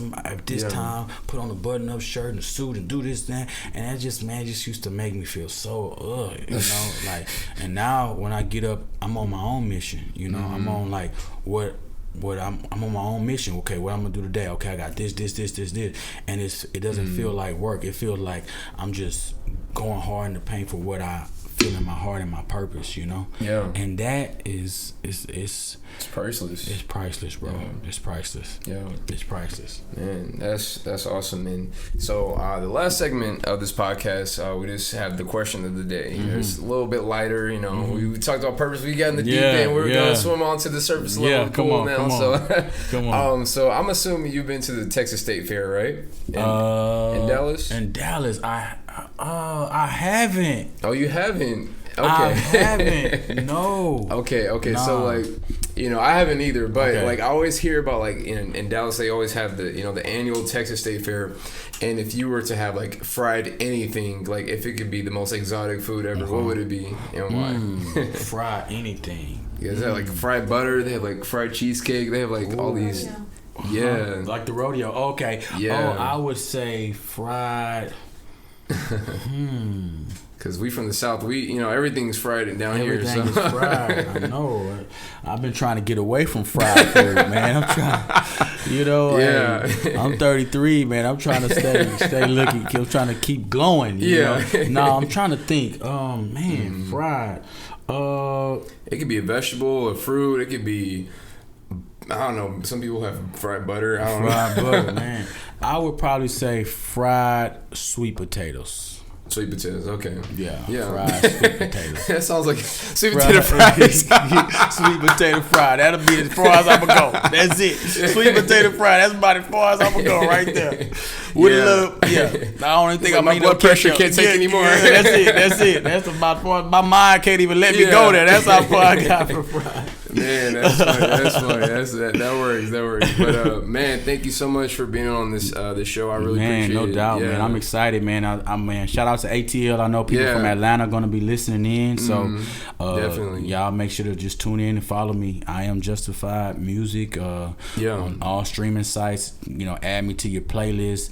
time, put on a button-up shirt and a suit and do this and that, and that just used to make me feel so you know, like. And now when I get up, I'm on my own mission, you know. I'm on like what I'm on my own mission. Okay, what I'm gonna do today? Okay, I got this, and it doesn't feel like work. It feels like I'm just going hard in the paint for what I feel in my heart and my purpose, you know. And that is it's priceless. It's priceless, bro. It's priceless. It's priceless. Man, that's awesome, man. So the last segment of this podcast, we just have the question of the day. It's a little bit lighter, you know. We talked about purpose. We got in the deep end. We're gonna swim onto the surface a little cool now. Come on. So I'm assuming you've been to the Texas State Fair, right? In Dallas. In Dallas, I haven't. Oh, you haven't? Okay. I haven't. No. Okay. Nah. So like, you know, I haven't either. But like, I always hear about like in Dallas, they always have the annual Texas State Fair, and if you were to have like fried anything, like if it could be the most exotic food ever, what would it be and why? Fried anything. Yeah, they have like fried butter. They have like fried cheesecake. They have like all these. Yeah. Like the rodeo. Okay. Yeah. Oh, I would say fried. Because we from the South, everything's fried and down here. Everything is fried. I know. I've been trying to get away from fried food, man. I'm trying, you know. I'm 33, man. I'm trying to stay looking. I'm trying to keep glowing. You know? No, I'm trying to think. Fried. It could be a vegetable, a fruit. It could be I don't know. Some people have fried butter. I don't fried butter, man. I would probably say fried sweet potatoes. Sweet potatoes, okay. Yeah. Fried sweet potatoes. That sounds like sweet potato fries. Sweet potato fry. That'll be as far as I'm going to go. That's it. Sweet potato fry. That's about as far as I'm going to go right there. With a little, I don't even think I'm my blood pressure can't take anymore. Yeah, that's it. That's about far. My mind can't even let me go there. That's how far I got for fries. Man, that's funny. That works. But man, thank you so much for being on this show. I really appreciate it. No doubt, man. I'm excited, man. Man, shout out to ATL. I know people from Atlanta are going to be listening in, so definitely, y'all make sure to just tune in and follow me. I Am Justified Music on all streaming sites. Add me to your playlist.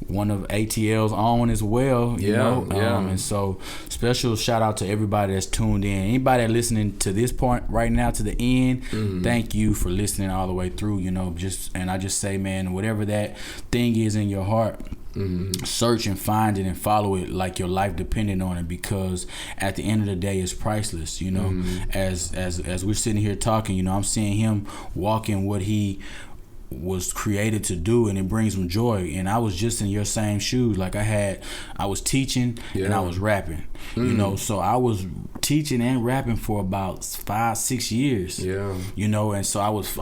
One of ATL's own as well, you know. And so special shout out to everybody that's tuned in. Anybody that's listening to this point right now to the end, thank you for listening all the way through, and I just say, man, whatever that thing is in your heart, search and find it and follow it like your life depended on it, because at the end of the day it's priceless, as we're sitting here talking, I'm seeing him walking what he was created to do, and it brings him joy. And I was just in your same shoes. Like I was teaching and I was rapping, so I was teaching and rapping for about 5-6 years, and so I was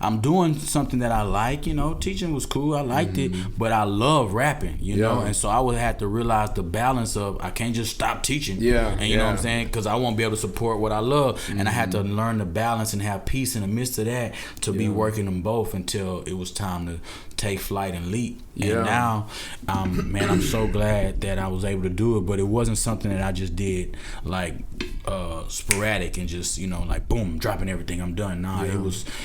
I'm doing something that I like, teaching was cool, I liked it, but I love rapping, and so I would have to realize the balance of I can't just stop teaching, and you know what I'm saying, because I won't be able to support what I love, and I had to learn the balance and have peace in the midst of that to be working them both until it was time to take flight and leap. And now, man, I'm so glad that I was able to do it, but it wasn't something that I just did like sporadic and just like boom, dropping everything, I'm done.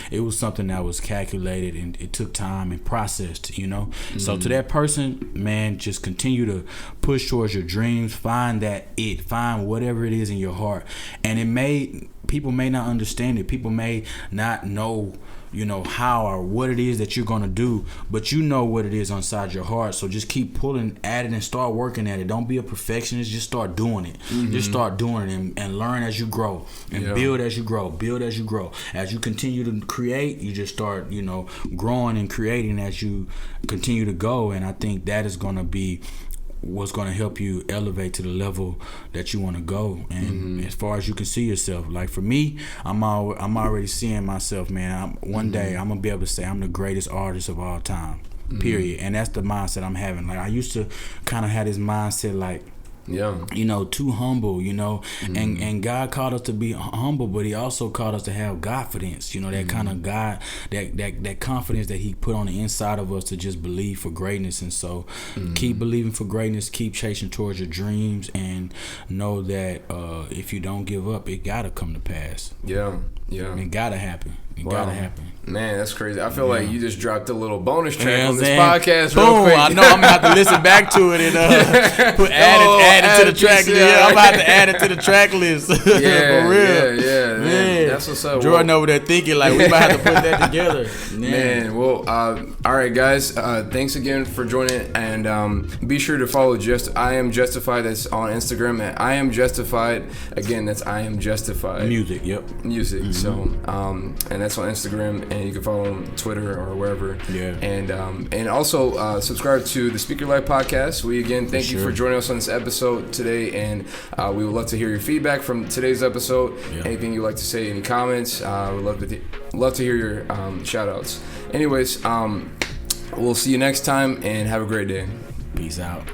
It was something that was calculated, and it took time and processed, So to that person, man, just continue to push towards your dreams. Find whatever it is in your heart, and people may not understand it, people may not know how or what it is that you're going to do, but you know what it is inside your heart. So just keep pulling at it and start working at it. Don't be a perfectionist. Just start doing it. Just start doing it and learn as you grow and build as you grow. As you continue to create, you just start, growing and creating as you continue to go. And I think that is going to be what's going to help you elevate to the level that you want to go, and as far as you can see yourself. Like for me, I'm already seeing myself, man. One day I'm gonna be able to say I'm the greatest artist of all time, period. And that's the mindset I'm having. Like I used to kind of have this mindset, like, too humble, and God called us to be humble, but he also called us to have Godfidence, that kind of God, that confidence that he put on the inside of us to just believe for greatness. And so keep believing for greatness, keep chasing towards your dreams, and know that if you don't give up, it gotta come to pass. It gotta happen. Gotta happen. Man, that's crazy. I feel like you just dropped a little bonus track on this podcast. Boom! Real quick. I know I'm gonna have to listen back to it and add it to the track list. I'm gonna have to add it to the track list. For real. Yeah. Man, that's what's up. Jordan over there thinking like we might have to put that together. Man, well, all right, guys. Thanks again for joining, and be sure to follow I Am Justified. That's on Instagram at I Am Justified. Again, that's I Am Justified. Music. So, and that's on Instagram, and you can follow him on Twitter or wherever. And also subscribe to the Speaker Life podcast. We again thank you for joining us on this episode today, and we would love to hear your feedback from today's episode. Anything you'd like to say, any comments, we'd love to hear your shout outs. Anyways, we'll see you next time, and have a great day. Peace out.